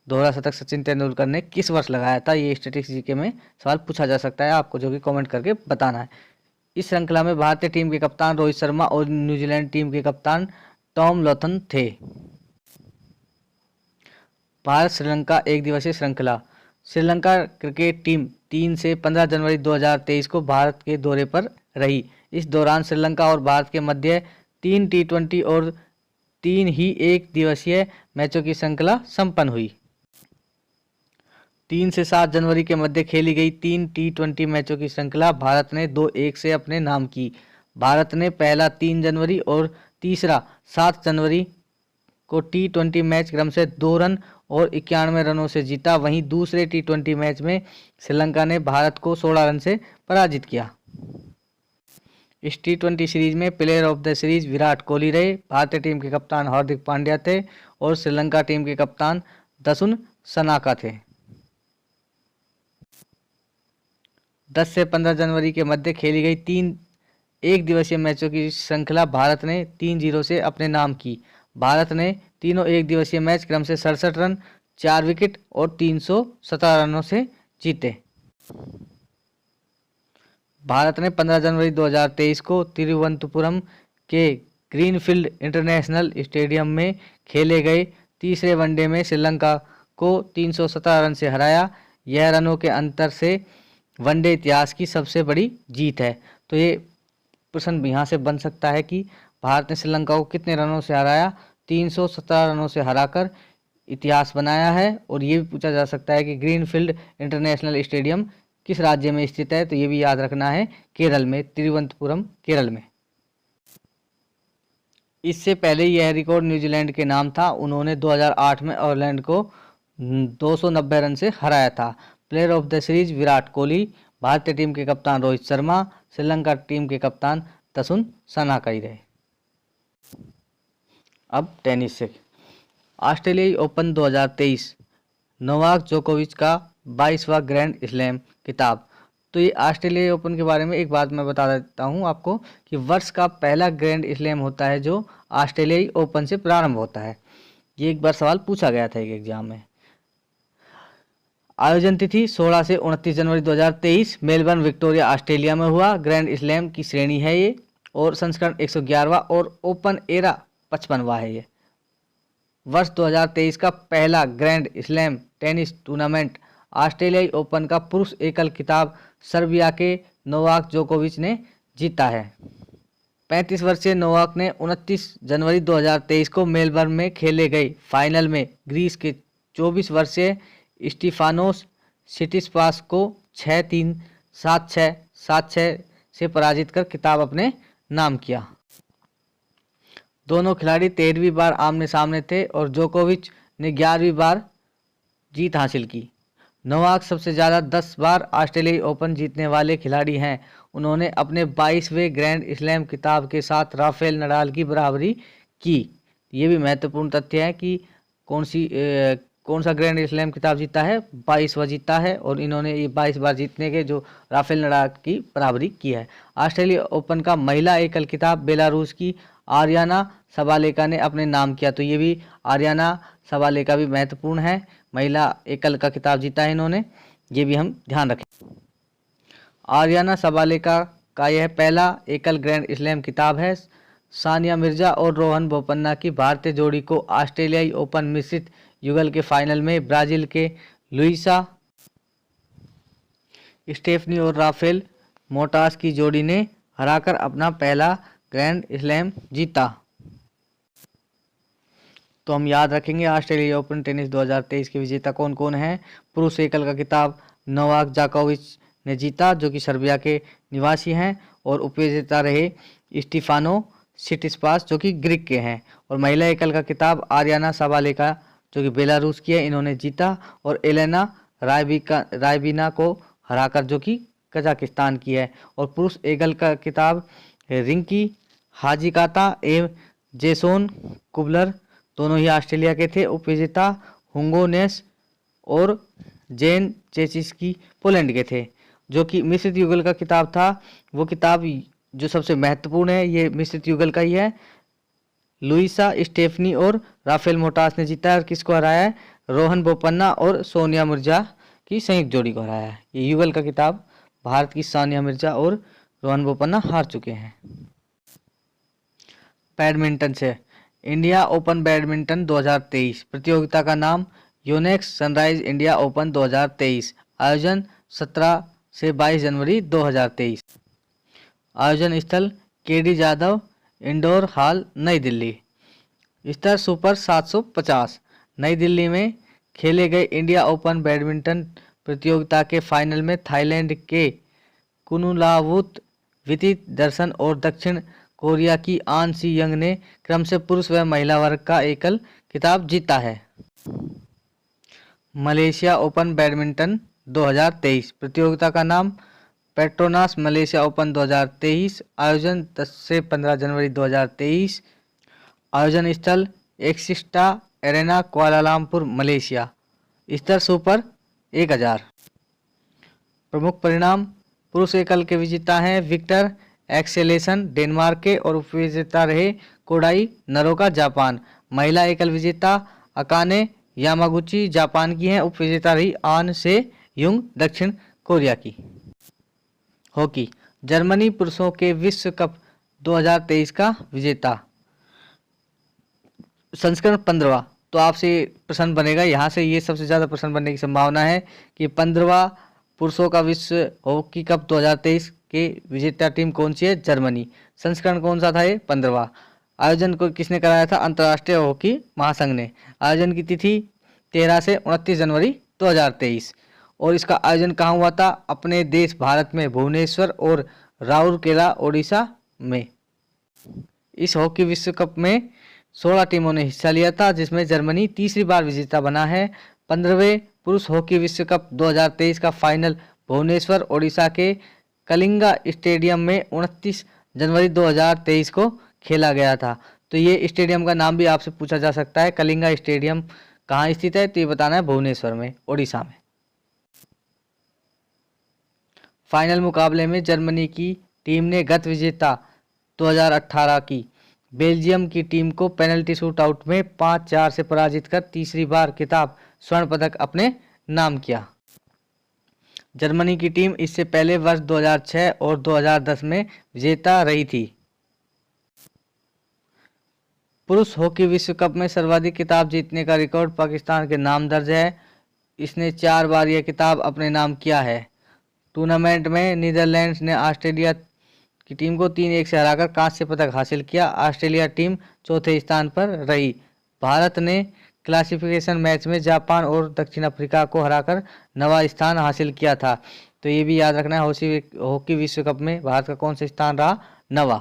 दोहरा शतक सचिन तेंदुलकर ने किस वर्ष लगाया था। ये स्टैटिस्टिक्स जीके में सवाल पूछा जा सकता है आपको, जो कि कमेंट करके बताना है। इस श्रृंखला में भारतीय टीम के कप्तान रोहित शर्मा और न्यूजीलैंड टीम के कप्तान टॉम लॉथन थे। भारत श्रीलंका एक दिवसीय श्रृंखला। श्रीलंका क्रिकेट टीम 3 से 15 जनवरी 2023 को भारत के दौरे पर रही। इस दौरान श्रीलंका और भारत के मध्य 3 T20 और 3 ही एक दिवसीय मैचों की श्रृंखला संपन्न हुई। 3 से 7 जनवरी के मध्य खेली गई 3 T20 मैचों की श्रृंखला भारत ने 2-1 से अपने नाम की। भारत ने पहला 3 जनवरी और तीसरा 7 जनवरी को T20 मैच क्रमशः 2 रन और 91 रनों से जीता। वहीं दूसरे T20 मैच में श्रीलंका ने भारत को 16 रन से पराजित किया। इस T20 सीरीज में player of the series Virat Kohli रहे। भारतीय टीम के कप्तान हार्दिक पांड्या थे और श्रीलंका टीम के कप्तान दसुन सनाका थे। 10 से 15 जनवरी के मध्य खेली गई 3 एक दिवसीय मैचों की श्रृंखला भारत ने 3-0 से अपने नाम की। भारत ने तीनों एक दिवसीय मैच क्रमशः 67 रन, 4 विकेट और 317 रनों से जीते। भारत ने 15 जनवरी 2023 को तिरुवनंतपुरम के ग्रीनफील्ड इंटरनेशनल स्टेडियम में खेले गए तीसरे वनडे में श्रीलंका को 317 रन से हराया। यह रनों के अंतर से वनडे इतिहास की सबसे बड़ी जीत है। तो ये प्रश्न यहाँ से बन सकता है कि भारत ने श्रीलंका को कितने रनों से हराया। 317 रनों से हराकर इतिहास बनाया है। और ये भी पूछा जा सकता है कि ग्रीनफील्ड इंटरनेशनल स्टेडियम किस राज्य में स्थित है। तो ये भी याद रखना है, केरल में, तिरुवनंतपुरम केरल में। इससे पहले यह रिकॉर्ड न्यूजीलैंड के नाम था। उन्होंने 2008 में ऑकलैंड को 290 रन से हराया था। Player of the series Virat Kohli, भारतीय टीम के कप्तान रोहित शर्मा, श्रीलंका टीम के कप्तान दसुन सनाका ही रहे। अब टेनिस से ऑस्ट्रेलियाई ओपन 2023, नोवाक जोकोविच का 22वां ग्रैंड स्लैम खिताब। तो ये ऑस्ट्रेलियाई ओपन के बारे में एक बात मैं बता देता हूँ आपको कि वर्ष का पहला ग्रैंड स्लैम होता है जो ऑस्ट्रेलियाई ओपन से प्रारंभ होता है। ये एक बार सवाल पूछा गया था एक एग्जाम में। आयोजन तिथि 16 से 29 जनवरी 2023 मेलबर्न विक्टोरिया ऑस्ट्रेलिया में हुआ। ग्रैंड स्लैम की श्रेणी है ये और संस्करण 111वां और ओपन एरा 55वां है ये। वर्ष 2023 का पहला ग्रैंड स्लैम टेनिस टूर्नामेंट ऑस्ट्रेलियाई ओपन का पुरुष एकल खिताब सर्बिया के नोवाक जोकोविच ने जीता है। 35 वर्षीय नोवाक ने 29 जनवरी 2023 को मेलबर्न में खेले गए फाइनल में ग्रीस के 24 वर्षीय स्टीफानोस सिटिसपास को 6-3, 7-6, 7-6 से पराजित कर खिताब अपने नाम किया। दोनों खिलाड़ी 13वीं बार आमने सामने थे और जोकोविच ने 11वीं बार जीत हासिल की। नोवाक सबसे ज़्यादा 10 बार ऑस्ट्रेलियाई ओपन जीतने वाले खिलाड़ी हैं। उन्होंने अपने 22वें ग्रैंड स्लैम खिताब के साथ राफेल नडाल की बराबरी की। ये भी महत्वपूर्ण तथ्य है कि कौन सा ग्रैंड स्लैम खिताब जीता है, 22वां जीता है और इन्होंने ये 22 बार जीतने के जो राफेल नडाल की बराबरी की है। ऑस्ट्रेलिया ओपन का महिला एकल खिताब बेलारूस की आरियाना सबालेका ने अपने नाम किया। तो ये भी आरियाना सबालेका भी महत्वपूर्ण है, महिला एकल का खिताब जीता है इन्होंने, ये भी हम ध्यान रखें। आरियाना सबालेका का यह पहला एकल ग्रैंड स्लैम खिताब है। सानिया मिर्जा और रोहन बोपन्ना की भारतीय जोड़ी को ऑस्ट्रेलियाई ओपन मिश्रित युगल के फाइनल में ब्राजील के लुइसा स्टेफनी और राफेल मोटास की जोड़ी ने हराकर अपना पहला ग्रैंड स्लैम जीता। तो हम याद रखेंगे ऑस्ट्रेलियाई ओपन टेनिस 2023 के विजेता कौन कौन हैं। पुरुष एकल का खिताब नोवाक जोकोविच ने जीता जो कि सर्बिया के निवासी हैं और उपविजेता रहे स्टीफानो सिटिसपास जो कि ग्रीक के हैं। और महिला एकल का खिताब आरियाना सबालेका जो कि बेलारूस की है, इन्होंने जीता और एलेना रायबिना को हराकर जो कि कजाकिस्तान की है। और पुरुष एकल का खिताब रिंकी हाजिकाता एवं जेसन कुबलर दोनों ही ऑस्ट्रेलिया के थे। उपविजेता हुंगो नेस और जेन चेचिस्की पोलैंड के थे। जो कि मिश्रित युगल का खिताब था, वो खिताब जो सबसे महत्वपूर्ण है ये मिश्रित युगल का ही है। लुइसा स्टेफनी और राफेल मोटास ने जीता है। और किसको हराया है? रोहन बोपन्ना और सोनिया मिर्जा की संयुक्त जोड़ी को हराया है। ये युगल का खिताब भारत की सानिया मिर्जा और रोहन बोपन्ना हार चुके हैं। बैडमिंटन से इंडिया ओपन बैडमिंटन 2023 प्रतियोगिता का नाम यूनेक्स सनराइज इंडिया ओपन 2023। आयोजन 17 से 22 जनवरी 2023। आयोजन स्थल केडी जाधव इंडोर हॉल, नई दिल्ली। स्तर सुपर 750। नई दिल्ली में खेले गए इंडिया ओपन बैडमिंटन प्रतियोगिता के फाइनल में थाईलैंड के कुनुलावुत विदित दर्शन और दक्षिण कोरिया की आन सी यंग ने क्रम से पुरुष व महिला वर्ग का एकल खिताब जीता है। मलेशिया ओपन बैडमिंटन 2023 प्रतियोगिता का नाम पेट्रोनास मलेशिया ओपन 2023। आयोजन 10 से 15 जनवरी 2023। आयोजन स्थल एक्सिस्टा एरेना, कुआलालंपुर, मलेशिया। स्तर सुपर 1000। प्रमुख परिणाम: पुरुष एकल के विजेता हैं विक्टर एक्सेलेसन डेनमार्क के और उपविजेता रहे कोडाई नरोका जापान। महिला एकल विजेता अकाने यामागुची जापान की हैं, उपविजेता रही आन से युंग दक्षिण कोरिया की। हॉकी: जर्मनी पुरुषों के विश्व कप 2023 का विजेता। संस्करण 15वां। तो आपसे प्रश्न बनेगा यहाँ से, ये सबसे ज़्यादा प्रश्न बनने की संभावना है कि 15वां पुरुषों का विश्व हॉकी कप 2023 के विजेता टीम कौन सी है? जर्मनी। संस्करण कौन सा था ये? 15वां। आयोजन को किसने कराया था? अंतर्राष्ट्रीय हॉकी महासंघ ने। आयोजन की तिथि 13 से 29 जनवरी 2023। और इसका आयोजन कहाँ हुआ था? अपने देश भारत में भुवनेश्वर और राउरकेला ओडिशा में। इस हॉकी विश्व कप में 16 टीमों ने हिस्सा लिया था, जिसमें जर्मनी तीसरी बार विजेता बना है। 15वें पुरुष हॉकी विश्व कप 2023 का फाइनल भुवनेश्वर ओडिशा के कलिंगा स्टेडियम में 29 जनवरी 2023 को खेला गया था। तो ये स्टेडियम का नाम भी आपसे पूछा जा सकता है। कलिंगा स्टेडियम कहाँ स्थित है? तो ये बताना है भुवनेश्वर में, ओडिशा में। फाइनल मुकाबले में जर्मनी की टीम ने गत विजेता 2018 की बेल्जियम की टीम को पेनल्टी शूटआउट में 5-4 से पराजित कर तीसरी बार खिताब स्वर्ण पदक अपने नाम किया। जर्मनी की टीम इससे पहले वर्ष 2006 और 2010 में विजेता रही थी। पुरुष हॉकी विश्व कप में सर्वाधिक खिताब जीतने का रिकॉर्ड पाकिस्तान के नाम दर्ज है। इसने 4 बार यह खिताब अपने नाम किया है। टूर्नामेंट में नीदरलैंड्स ने ऑस्ट्रेलिया की टीम को 3-1 से हराकर कांस्य पदक हासिल किया। ऑस्ट्रेलिया टीम चौथे स्थान पर रही। भारत ने क्लासिफिकेशन मैच में जापान और दक्षिण अफ्रीका को हराकर 9वां स्थान हासिल किया था। तो ये भी याद रखना है, हॉकी विश्व कप में भारत का कौन सा स्थान रहा? 9वां।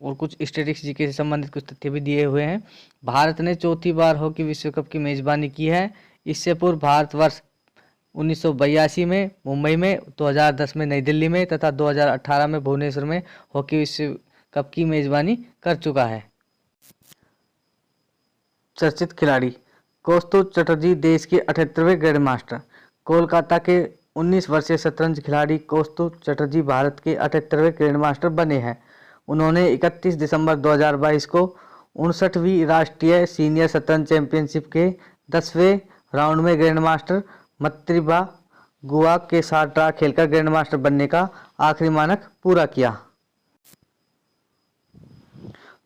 और कुछ स्टैटिस्टिक्स जीके से संबंधित कुछ तथ्य भी दिए हुए हैं। भारत ने चौथी बार हॉकी विश्व कप की मेजबानी की है। इससे पूर्व भारत वर्ष 1982 में मुंबई में, 2010 में नई दिल्ली में तथा 2018 में भुवनेश्वर में हॉकी विश्व कप की मेजबानी कर चुका है। चर्चित खिलाड़ी: कौस्तुभ चटर्जी देश के 78वें ग्रैंड मास्टर। कोलकाता के 19 वर्षीय शतरंज खिलाड़ी कौस्तुभ चटर्जी भारत के 78वें ग्रैंड मास्टर बने हैं। उन्होंने 31 दिसंबर 2022 को 59वीं राष्ट्रीय सीनियर शतरंज चैंपियनशिप के 10वें राउंड में ग्रैंड मास्टर मत्रिबा गुआ के साथ ड्रा खेलकर ग्रैंड मास्टर बनने का आखिरी मानक पूरा किया।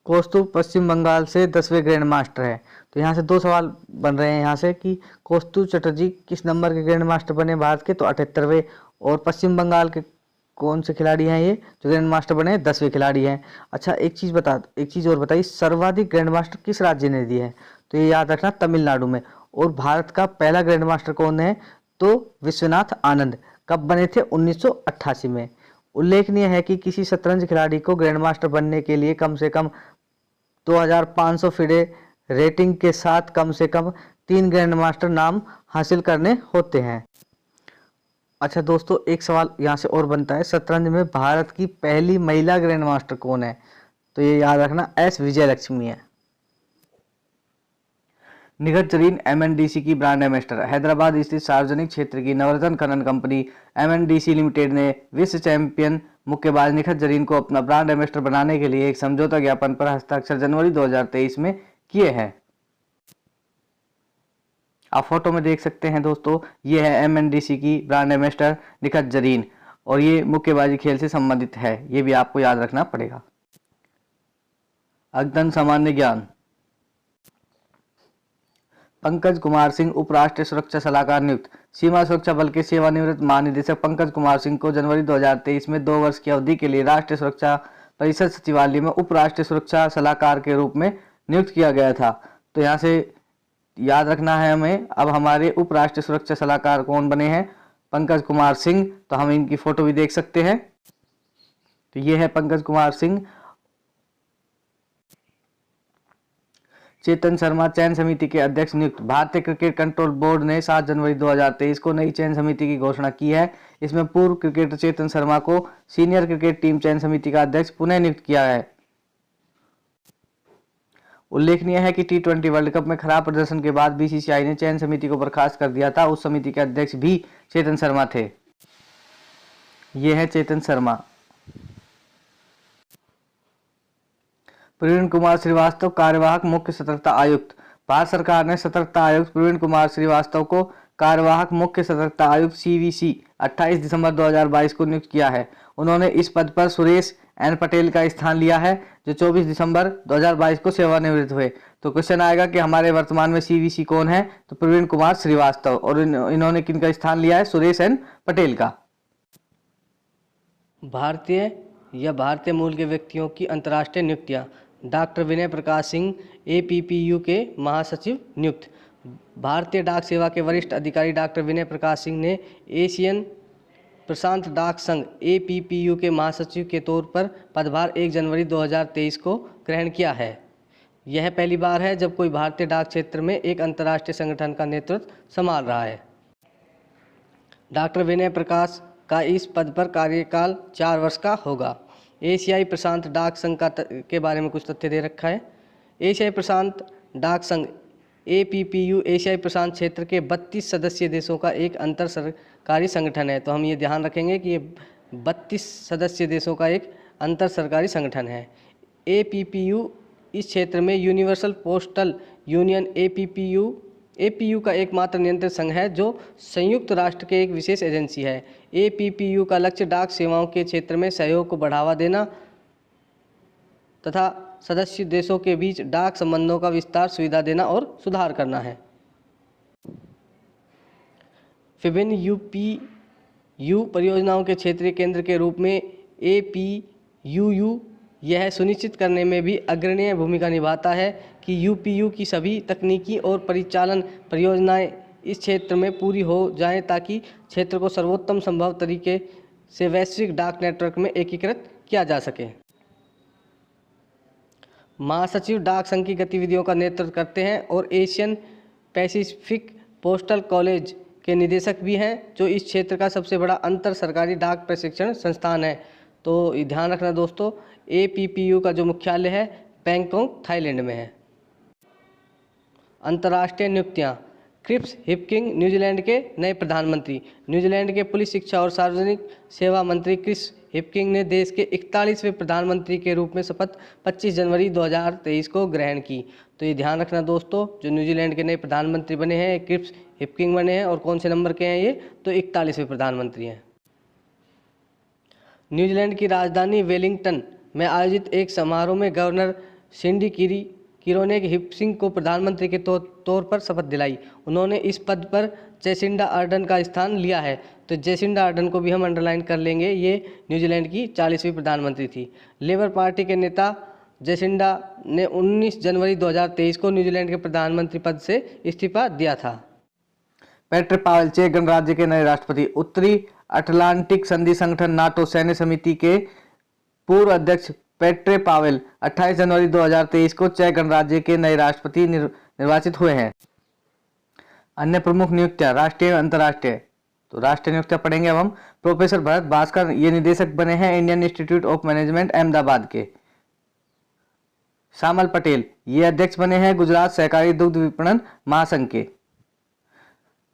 कौस्तुभ पश्चिम बंगाल से 10वें ग्रैंड मास्टर है। तो यहाँ से 2 सवाल बन रहे हैं यहाँ से कि कौस्तुभ चटर्जी किस नंबर के ग्रैंड मास्टर बने भारत के? तो 78वें। और पश्चिम बंगाल के कौन से खिलाड़ी हैं ये जो ग्रैंड मास्टर बने? 10वें खिलाड़ी हैं। अच्छा, एक चीज़ और बताइए, सर्वाधिक ग्रैंड मास्टर किस राज्य ने दिए हैं? तो ये याद रखना, तमिलनाडु में। और भारत का पहला ग्रैंड मास्टर कौन है? तो विश्वनाथ आनंद। कब बने थे? 1988 में। उल्लेखनीय है कि किसी शतरंज खिलाड़ी को ग्रैंड मास्टर बनने के लिए कम से कम 2500 फिडे रेटिंग के साथ कम से कम 3 ग्रैंड मास्टर नाम हासिल करने होते हैं। अच्छा दोस्तों, एक सवाल यहाँ से और बनता है, शतरंज में भारत की पहली महिला ग्रैंड मास्टर कौन है? तो ये याद रखना, एस विजयलक्ष्मी है। निखत जरीन एमएनडीसी की ब्रांड एम्बेसडर। हैदराबाद स्थित सार्वजनिक क्षेत्र की नवरत्न खनन कंपनी एमएनडीसी लिमिटेड ने विश्व चैंपियन मुक्केबाज निखत जरीन को अपना ब्रांड एम्बेसडर बनाने के लिए एक समझौता ज्ञापन पर हस्ताक्षर जनवरी 2023 में किए हैं। आप फोटो में देख सकते हैं दोस्तों, ये है एमएनडीसी की ब्रांड एम्बेसडर निखत जरीन और ये मुक्केबाजी खेल से संबंधित है। ये भी आपको याद रखना पड़ेगा। अद्यतन सामान्य ज्ञान। पंकज कुमार सिंह उपराष्ट्रीय सुरक्षा सलाहकार नियुक्त। सीमा सुरक्षा बल के सेवानिवृत्त महानिदेशक पंकज कुमार सिंह को जनवरी 2023 में 2 वर्ष की अवधि के लिए राष्ट्रीय सुरक्षा परिषद सचिवालय में उप राष्ट्रीय सुरक्षा सलाहकार के रूप में नियुक्त किया गया था। तो यहाँ से याद रखना है हमें, अब हमारे उप राष्ट्रीय सुरक्षा सलाहकार कौन बने हैं? पंकज कुमार सिंह। तो हम इनकी फोटो भी देख सकते हैं। तो ये है पंकज कुमार सिंह। चेतन शर्मा चयन समिति के अध्यक्ष नियुक्त। भारतीय क्रिकेट कंट्रोल बोर्ड ने 7 जनवरी 2023 को नई चयन समिति की घोषणा की है। इसमें पूर्व क्रिकेटर चेतन शर्मा को सीनियर क्रिकेट टीम चयन समिति का अध्यक्ष पुनः नियुक्त किया है। उल्लेखनीय है कि T20 वर्ल्ड कप में खराब प्रदर्शन के बाद बीसीसीआई ने चयन समिति को बर्खास्त कर दिया था। उस समिति के अध्यक्ष भी चेतन शर्मा थे। ये है चेतन शर्मा। प्रवीण कुमार श्रीवास्तव कार्यवाहक मुख्य सतर्कता आयुक्त। भारत सरकार ने सतर्कता आयुक्त प्रवीण कुमार श्रीवास्तव को कार्यवाहक मुख्य सतर्कता आयुक्त CVC 28 दिसंबर 2022 को नियुक्त किया है। उन्होंने इस पद पर सुरेश एन पटेल का स्थान लिया है, जो 24 दिसंबर 2022 को सेवानिवृत्त हुए। तो क्वेश्चन आएगा कि हमारे वर्तमान में CVC कौन है? तो प्रवीण कुमार श्रीवास्तव। और इन्होंने किनका स्थान लिया है? सुरेश एन पटेल का।
भारतीय या भारतीय मूल के व्यक्तियों की अंतर्राष्ट्रीय नियुक्तियां। डॉक्टर विनय प्रकाश सिंह APPU के महासचिव नियुक्त। भारतीय डाक सेवा के वरिष्ठ अधिकारी डॉक्टर विनय प्रकाश सिंह ने एशियन प्रशांत डाक संघ APPU के महासचिव के तौर पर पदभार 1 जनवरी 2023 को ग्रहण किया है। यह पहली बार है जब कोई भारतीय डाक क्षेत्र में एक अंतर्राष्ट्रीय संगठन का नेतृत्व संभाल रहा है। डॉक्टर विनय प्रकाश का इस पद पर कार्यकाल 4 वर्ष का होगा। एशियाई प्रशांत डाक संघ के बारे में कुछ तथ्य दे रखा है। एशियाई प्रशांत डाक संघ APPU एशियाई प्रशांत क्षेत्र के 32 सदस्यीय देशों का एक अंतर सरकारी संगठन है। तो हम ये ध्यान रखेंगे कि ये 32 सदस्यीय देशों का एक अंतर सरकारी संगठन है। APPU इस क्षेत्र में यूनिवर्सल पोस्टल यूनियन APPU का एकमात्र नियंत्रित संघ है, जो संयुक्त राष्ट्र के एक विशेष एजेंसी है। APPU का लक्ष्य डाक सेवाओं के क्षेत्र में सहयोग को बढ़ावा देना तथा सदस्य देशों के बीच डाक संबंधों का विस्तार, सुविधा देना और सुधार करना है। विभिन्न UPU परियोजनाओं के क्षेत्रीय केंद्र के रूप में APUU यह सुनिश्चित करने में भी अग्रणी भूमिका निभाता है कि UPU की सभी तकनीकी और परिचालन परियोजनाएं इस क्षेत्र में पूरी हो जाएं, ताकि क्षेत्र को सर्वोत्तम संभव तरीके से वैश्विक डाक नेटवर्क में एकीकृत किया जा सके। महासचिव डाक संघ की गतिविधियों का नेतृत्व करते हैं और एशियन पैसिफिक पोस्टल कॉलेज के निदेशक भी हैं, जो इस क्षेत्र का सबसे बड़ा अंतर सरकारी डाक प्रशिक्षण संस्थान है। तो ध्यान रखना दोस्तों, APPU का जो मुख्यालय है बैंकॉक थाईलैंड में है। अंतर्राष्ट्रीय नियुक्तियां। क्रिप्स हिपकिंग न्यूजीलैंड के नए प्रधानमंत्री। न्यूजीलैंड के पुलिस, शिक्षा और सार्वजनिक सेवा मंत्री क्रिस हिपकिंग ने देश के 41वें प्रधानमंत्री के रूप में शपथ 25 जनवरी 2023 को ग्रहण की। तो ये ध्यान रखना दोस्तों, जो न्यूजीलैंड के नए प्रधानमंत्री बने हैं क्रिप्स हिपकिंग बने हैं। और कौन से नंबर के हैं ये? तो 41वें प्रधानमंत्री हैं। न्यूजीलैंड की राजधानी वेलिंगटन में आयोजित एक समारोह में गवर्नर सिंडी किरो ने हिपकिंग को प्रधानमंत्री के तौर पर शपथ दिलाई। उन्होंने इस पद पर जेसिंडा अर्डन का स्थान लिया है। तो जेसिंडा अर्डन को भी हम अंडरलाइन कर लेंगे, ये न्यूजीलैंड की 40वीं प्रधानमंत्री थी। लेबर पार्टी के नेता जेसिंडा ने 19 जनवरी 2023 को न्यूजीलैंड के प्रधानमंत्री पद से इस्तीफा दिया था।
पेट्रे पावेल चेक गणराज्य के नए राष्ट्रपति। उत्तरी अटलांटिक संधि संगठन नाटो सैन्य समिति के पूर्व अध्यक्ष पेट्रे पावेल 28 जनवरी 2023 को चेक गणराज्य के नए राष्ट्रपति निर्वाचित हुए हैं। अन्य प्रमुख नियुक्तियां राष्ट्रीय और अंतर्राष्ट्रीय। तो राष्ट्रीय नियुक्तियां पढ़ेंगे अब हम। प्रोफेसर भरत भास्कर ये निदेशक बने हैं Indian institute of management Ahmedabad के। श्यामल पटेल ये अध्यक्ष बने हैं गुजरात सहकारी दुग्ध विपणन महासंघ के।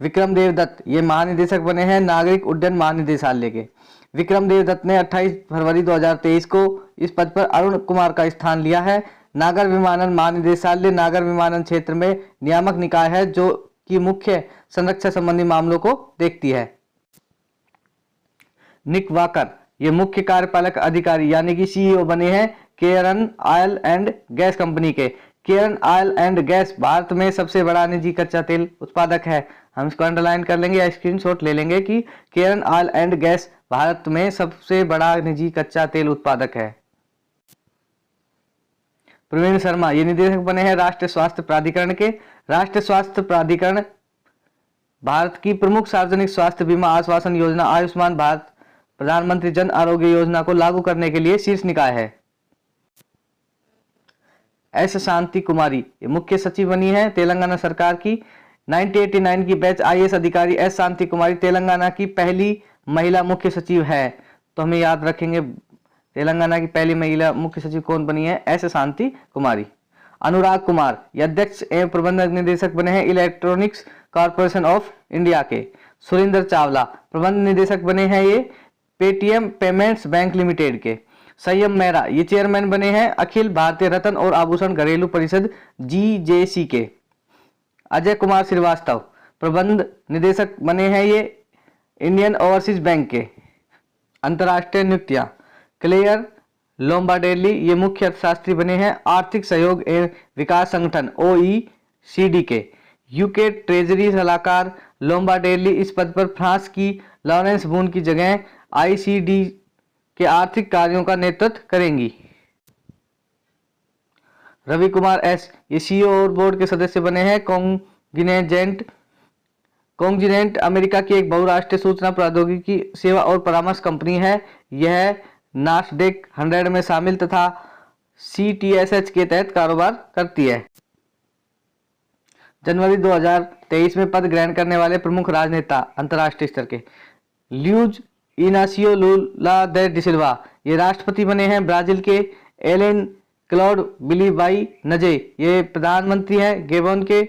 विक्रम देवदत्त ये महानिदेशक बने हैं नागरिक उड्डयन महानिदेशालय के। विक्रम देवदत्त ने 28 फरवरी 2023 को इस पद पर अरुण कुमार का स्थान लिया है। नागर विमानन महानिदेशालय नागर विमानन क्षेत्र में नियामक निकाय है, जो कि मुख्य संरक्षा संबंधी मामलों को देखती है। निक वाकर ये मुख्य कार्यपालक अधिकारी यानी कि CEO बने हैं केयरन ऑयल एंड गैस कंपनी के। केरन ऑयल एंड गैस भारत में सबसे बड़ा निजी कच्चा तेल उत्पादक है। हम इसको अंडरलाइन कर लेंगे या स्क्रीनशॉट ले लेंगे कि केरन ऑयल एंड गैस भारत में सबसे बड़ा निजी कच्चा तेल उत्पादक है। प्रवीण शर्मा ये निदेशक बने हैं राष्ट्रीय स्वास्थ्य प्राधिकरण के। राष्ट्रीय स्वास्थ्य प्राधिकरण भारत की प्रमुख सार्वजनिक स्वास्थ्य बीमा आश्वासन योजना आयुष्मान भारत प्रधानमंत्री जन आरोग्य योजना को लागू करने के लिए शीर्ष निकाय है। एस शांति कुमारी ये मुख्य सचिव बनी है तेलंगाना सरकार की। 1989 की बैच आईएएस अधिकारी एस शांति कुमारी तेलंगाना की पहली महिला मुख्य सचिव है। तो हमें याद रखेंगे तेलंगाना की पहली महिला मुख्य सचिव कौन बनी है, एस शांति कुमारी। अनुराग कुमार ये अध्यक्ष एवं प्रबंधक निदेशक बने हैं इलेक्ट्रॉनिक्स कॉर्पोरेशन ऑफ इंडिया के। सुरेंद्र चावला प्रबंध निदेशक बने हैं ये पेटीएम पेमेंट्स बैंक लिमिटेड के। संयम मेहरा ये चेयरमैन बने हैं अखिल भारतीय रत्न और आभूषण घरेलू परिषद जीजेसी के। अजय कुमार श्रीवास्तव प्रबंध निदेशक बने हैं ये इंडियन ओवरसीज बैंक के। अंतर्राष्ट्रीय नियुक्तियां क्लेयर लोम्बार्डेली ये मुख्य अर्थशास्त्री बने हैं आर्थिक सहयोग एवं विकास संगठन OECD के। यूके ट्रेजरी सलाहकार लोम्बार्डेली इस पद पर फ्रांस की लॉरेंस बून की जगह ICD के आर्थिक कार्यों का नेतृत्व करेंगी। रवि कुमार एस ये CEO और बोर्ड के सदस्य बने हैं कॉन्जिनेंट अमेरिका की एक बहुराष्ट्रीय सूचना प्रौद्योगिकी सेवा और परामर्श कंपनी है। यह नास्डेक 100 में शामिल तथा CTSH के तहत कारोबार करती है। जनवरी 2023 में पद ग्रहण करने वाले प्रमुख राजनेता अंतर्राष्ट्रीय स्तर के ल्यूज इनासियो लूला दे डिसिल्वा ये राष्ट्रपति बने हैं ब्राजील के। एलेन क्लॉड बिलीबाई नजे ये प्रधानमंत्री हैं गेबोन के।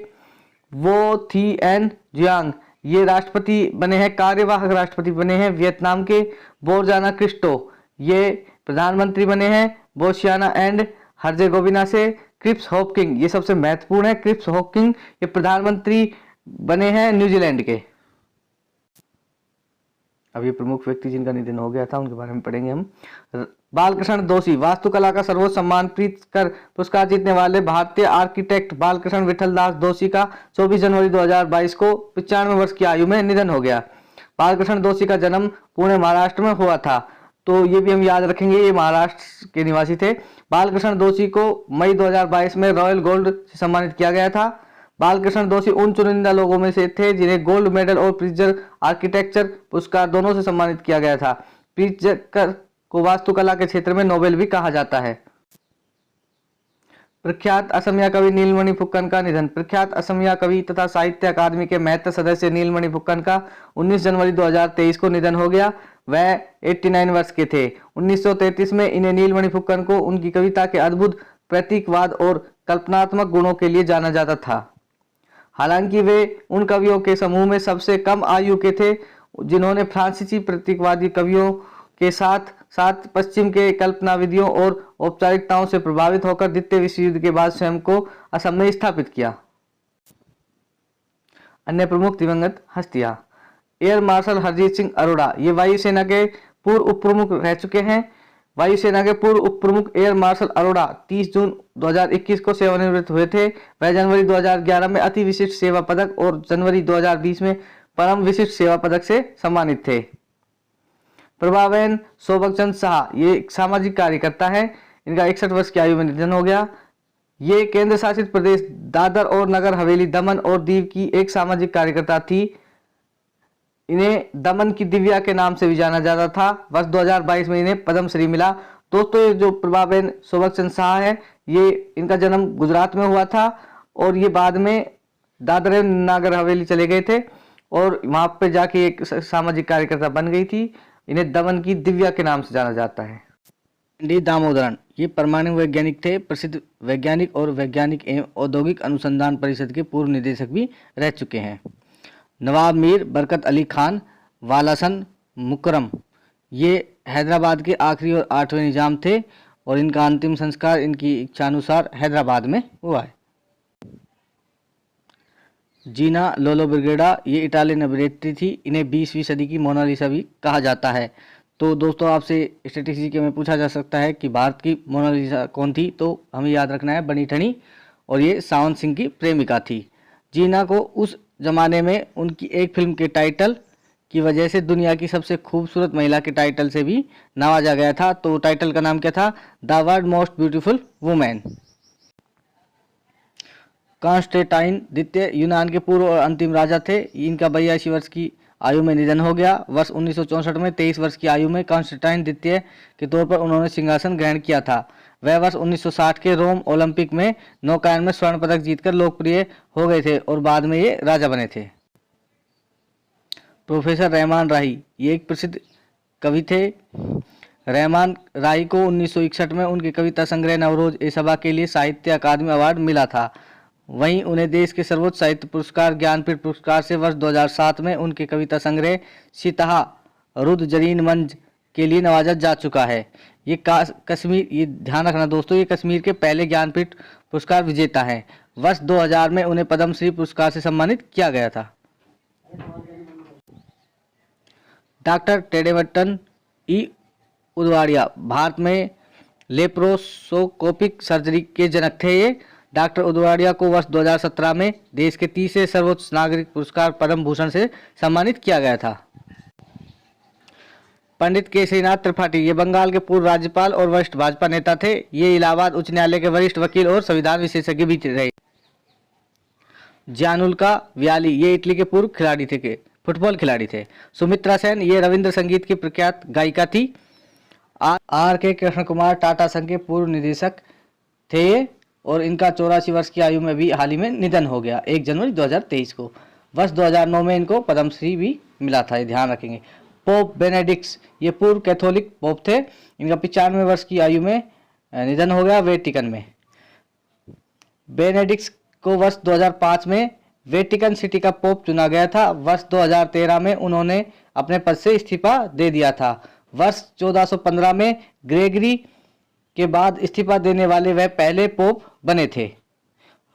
वो थी एन जियांग ये राष्ट्रपति बने हैं कार्यवाहक राष्ट्रपति बने हैं वियतनाम के। बोरजाना क्रिस्टो ये प्रधानमंत्री बने हैं बोस्निया एंड हर्जेगोविना से। क्रिप्स हॉकिंग ये सबसे महत्वपूर्ण है क्रिप्स हॉकिंग ये प्रधानमंत्री बने हैं न्यूजीलैंड के। अब ये प्रमुख व्यक्ति जिनका निधन हो गया था उनके बारे में पढ़ेंगे हम। बालकृष्ण दोषी वास्तुकला का सर्वोच्च सम्मान प्रीत कर पुरस्कार जीतने वाले भारतीय आर्किटेक्ट बालकृष्ण विठलदास दोषी का 24 जनवरी 2022 को 95 वर्ष की आयु में निधन हो गया। बालकृष्ण दोषी का जन्म पुणे महाराष्ट्र में हुआ था, तो ये भी हम याद रखेंगे ये महाराष्ट्र के निवासी थे। बालकृष्ण दोषी को मई 2022 में रॉयल गोल्ड से सम्मानित किया गया था। बालकृष्ण दोषी उन चुनिंदा लोगों में से थे जिन्हें गोल्ड मेडल और प्रिट्जर आर्किटेक्चर पुरस्कार दोनों से सम्मानित किया गया था। प्रिट्जर को वास्तुकला के क्षेत्र में नोबेल भी कहा जाता है। प्रख्यात असमिया कवि नीलमणि फुक्कन का निधन। प्रख्यात असमिया कवि तथा साहित्य अकादमी के महत्व सदस्य नीलमणि फुक्कन का 19 जनवरी 2023 को निधन हो गया। वह 89 वर्ष के थे। 1933 में इन्हें नीलमणि फुक्कन को उनकी कविता के अद्भुत प्रतीकवाद और कल्पनात्मक गुणों के लिए जाना जाता था। हालांकि वे उन कवियों के समूह में सबसे कम आयु के थे जिन्होंने फ्रांसीसी प्रतीकवादी कवियों के साथ साथ पश्चिम के कल्पना विधियों और औपचारिकताओं से प्रभावित होकर द्वितीय विश्व युद्ध के बाद स्वयं को असम में स्थापित किया। अन्य प्रमुख दिवंगत हस्तियां एयर मार्शल हरजीत सिंह अरोड़ा ये वायुसेना के पूर्व उप प्रमुख रह चुके हैं। वायुसेना के पूर्व उप प्रमुख एयर मार्शल अरोड़ा 30 जून 2021 को सेवानिवृत्त हुए थे। वह जनवरी 2011 में अति विशिष्ट सेवा पदक और जनवरी 2020 में परम विशिष्ट सेवा पदक से सम्मानित थे। प्रभाबेन सोबकचंद शाह ये एक सामाजिक कार्यकर्ता है। इनका 61 वर्ष की आयु में निधन हो गया। ये केंद्र शासित प्रदेश दादर और नगर हवेली दमन और दीव की एक सामाजिक कार्यकर्ता थी। इन्हें दमन की दिव्या के नाम से भी जाना जाता था। वर्ष 2022 में इन्हें पद्मश्री मिला। दोस्तों ये जो प्रभाबेन सोबकचंद शाह है ये इनका जन्म गुजरात में हुआ था और ये बाद में दादर नगर हवेली चले गए थे और वहां पे जाके एक सामाजिक कार्यकर्ता बन गई थी। इन्हें दमन की दिव्या के नाम से जाना जाता है। डी दामोदरन ये परमाणु वैज्ञानिक थे। प्रसिद्ध वैज्ञानिक और वैज्ञानिक एवं औद्योगिक अनुसंधान परिषद के पूर्व निदेशक भी रह चुके हैं। नवाब मीर बरकत अली खान वालासन मुकरम ये हैदराबाद के आखिरी और 8वें निजाम थे और इनका अंतिम संस्कार इनकी इच्छानुसार हैदराबाद में हुआ है। जीना लोलो ब्रिगेडा ये इटालियन अभिनेत्री थी। इन्हें 20वीं सदी की मोनालिसा भी कहा जाता है। तो दोस्तों आपसे स्टैटिस्टिक्स के में पूछा जा सकता है कि भारत की मोनालिसा कौन थी, तो हमें याद रखना है बनी ठनी और ये सावंत सिंह की प्रेमिका थी। जीना को उस जमाने में उनकी एक फिल्म के टाइटल की वजह से दुनिया की सबसे खूबसूरत महिला के टाइटल से भी नवाजा गया था। तो टाइटल का नाम क्या था? The world most beautiful women. Constantine द्वितीय यूनान के पूर्व और अंतिम राजा थे। इनका 82 वर्ष की आयु में निधन हो गया। वर्ष 1964 में 23 वर्ष की आयु में कॉन्स्टेंटाइन द्वितीय के तौर पर उन्होंने सिंहासन ग्रहण किया था। वह वर्ष 1960 के रोम ओलंपिक में नौकायन में स्वर्ण पदक जीतकर लोकप्रिय हो गए थे और बाद में ये राजा बने थे। प्रोफेसर रहमान राही, ये एक प्रसिद्ध कवि थे। रहमान राही को 1961 में उनके कविता संग्रह नवरोज ए सबा के लिए साहित्य अकादमी अवार्ड मिला था। वहीं उन्हें देश के सर्वोच्च साहित्य पुरस्कार ज्ञानपीठ पुरस्कार से वर्ष 2007 में उनके कविता संग्रह सिताहा रुद जरीन मंज के लिए नवाजा जा चुका है। ये कश्मीर, ये ध्यान रखना दोस्तों, ये कश्मीर के पहले ज्ञानपीठ पुरस्कार विजेता हैं। वर्ष 2000 में उन्हें पद्मश्री पुरस्कार से सम्मानित किया गया था। डॉक्टर टेडेवट्टन ई उदवाड़िया भारत में लेप्रोस्कोपिक सर्जरी के जनक थे। ये डॉक्टर उदवाड़िया को वर्ष 2017 में देश के तीसरे सर्वोच्च नागरिक पुरस्कार पद्म भूषण से सम्मानित किया गया था। पंडित केसरीनाथ त्रिपाठी, ये बंगाल के पूर्व राज्यपाल और वरिष्ठ भाजपा नेता थे। ये इलाहाबाद उच्च न्यायालय के वरिष्ठ वकील और संविधान विशेषज्ञ भी रहे। ज्यानुल्का व्याली, ये इटली के पूर्व खिलाड़ी थे, फुटबॉल खिलाड़ी थे। सुमित्रा सेन, ये रविंद्र संगीत की प्रख्यात गायिका थी। आर के कृष्ण कुमार टाटा संघ के पूर्व निदेशक थे और इनका 84 वर्ष की आयु में भी हाल ही में निधन हो गया 1 जनवरी 2023 को। वर्ष 2009 में इनको पद्मश्री भी मिला था, ये ध्यान रखेंगे। पोप बेनेडिक्स, ये पूर्व कैथोलिक पोप थे। इनका 95 वर्ष की आयु में निधन हो गया वेटिकन में। बेनेडिक्स को वर्ष 2005 में वेटिकन सिटी का पोप चुना गया था। वर्ष 2013 में उन्होंने अपने पद से इस्तीफा दे दिया था। वर्ष 1415 में ग्रेगरी के बाद इस्तीफा देने वाले वह पहले पोप बने थे।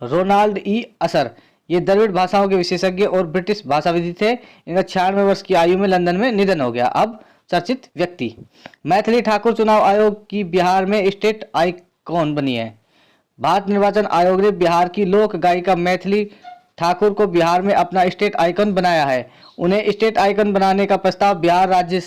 रोनाल्ड ई असर, ये द्रविड़ भाषाओं के विशेषज्ञ और ब्रिटिश भाषाविद थे। इनका 96 वर्ष की आयु में लंदन में निधन हो गया। अब चर्चित व्यक्ति, मैथिली ठाकुर चुनाव आयोग की बिहार में स्टेट आइकॉन बनी है। भारत निर्वाचन आयोग ने बिहार की लोक गायिका मैथिली ठाकुर को बिहार में अपना स्टेट आइकॉन बनाया है। उन्हें स्टेट आइकॉन बनाने का प्रस्ताव बिहार राज्य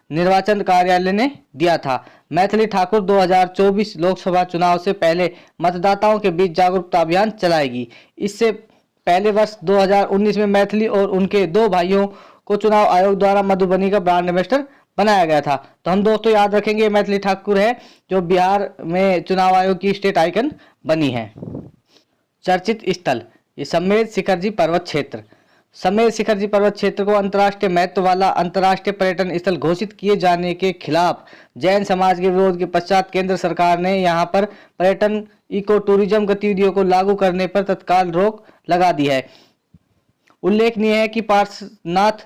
निर्वाचन कार्यालय ने दिया था। मैथिली ठाकुर 2024 लोकसभा चुनाव से पहले मतदाताओं के बीच जागरूकता अभियान चलाएगी। इससे पहले वर्ष 2019 में मैथिली और उनके 2 भाइयों को चुनाव आयोग द्वारा मधुबनी का ब्रांड एम्बेसडर बनाया गया था। तो हम दोस्तों याद रखेंगे मैथिली ठाकुर है जो बिहार में चुनाव आयोग की स्टेट आइकन बनी है। चर्चित स्थल, ये सम्मेद शिखर जी पर्वत क्षेत्र। सम्मेद शिखर जी पर्वत क्षेत्र को अंतर्राष्ट्रीय महत्व वाला अंतर्राष्ट्रीय पर्यटन स्थल घोषित किए जाने के खिलाफ जैन समाज के विरोध के पश्चात केंद्र सरकार ने यहां पर पर्यटन इको टूरिज्म गतिविधियों को लागू करने पर तत्काल रोक लगा दी है। उल्लेखनीय है कि पारसनाथ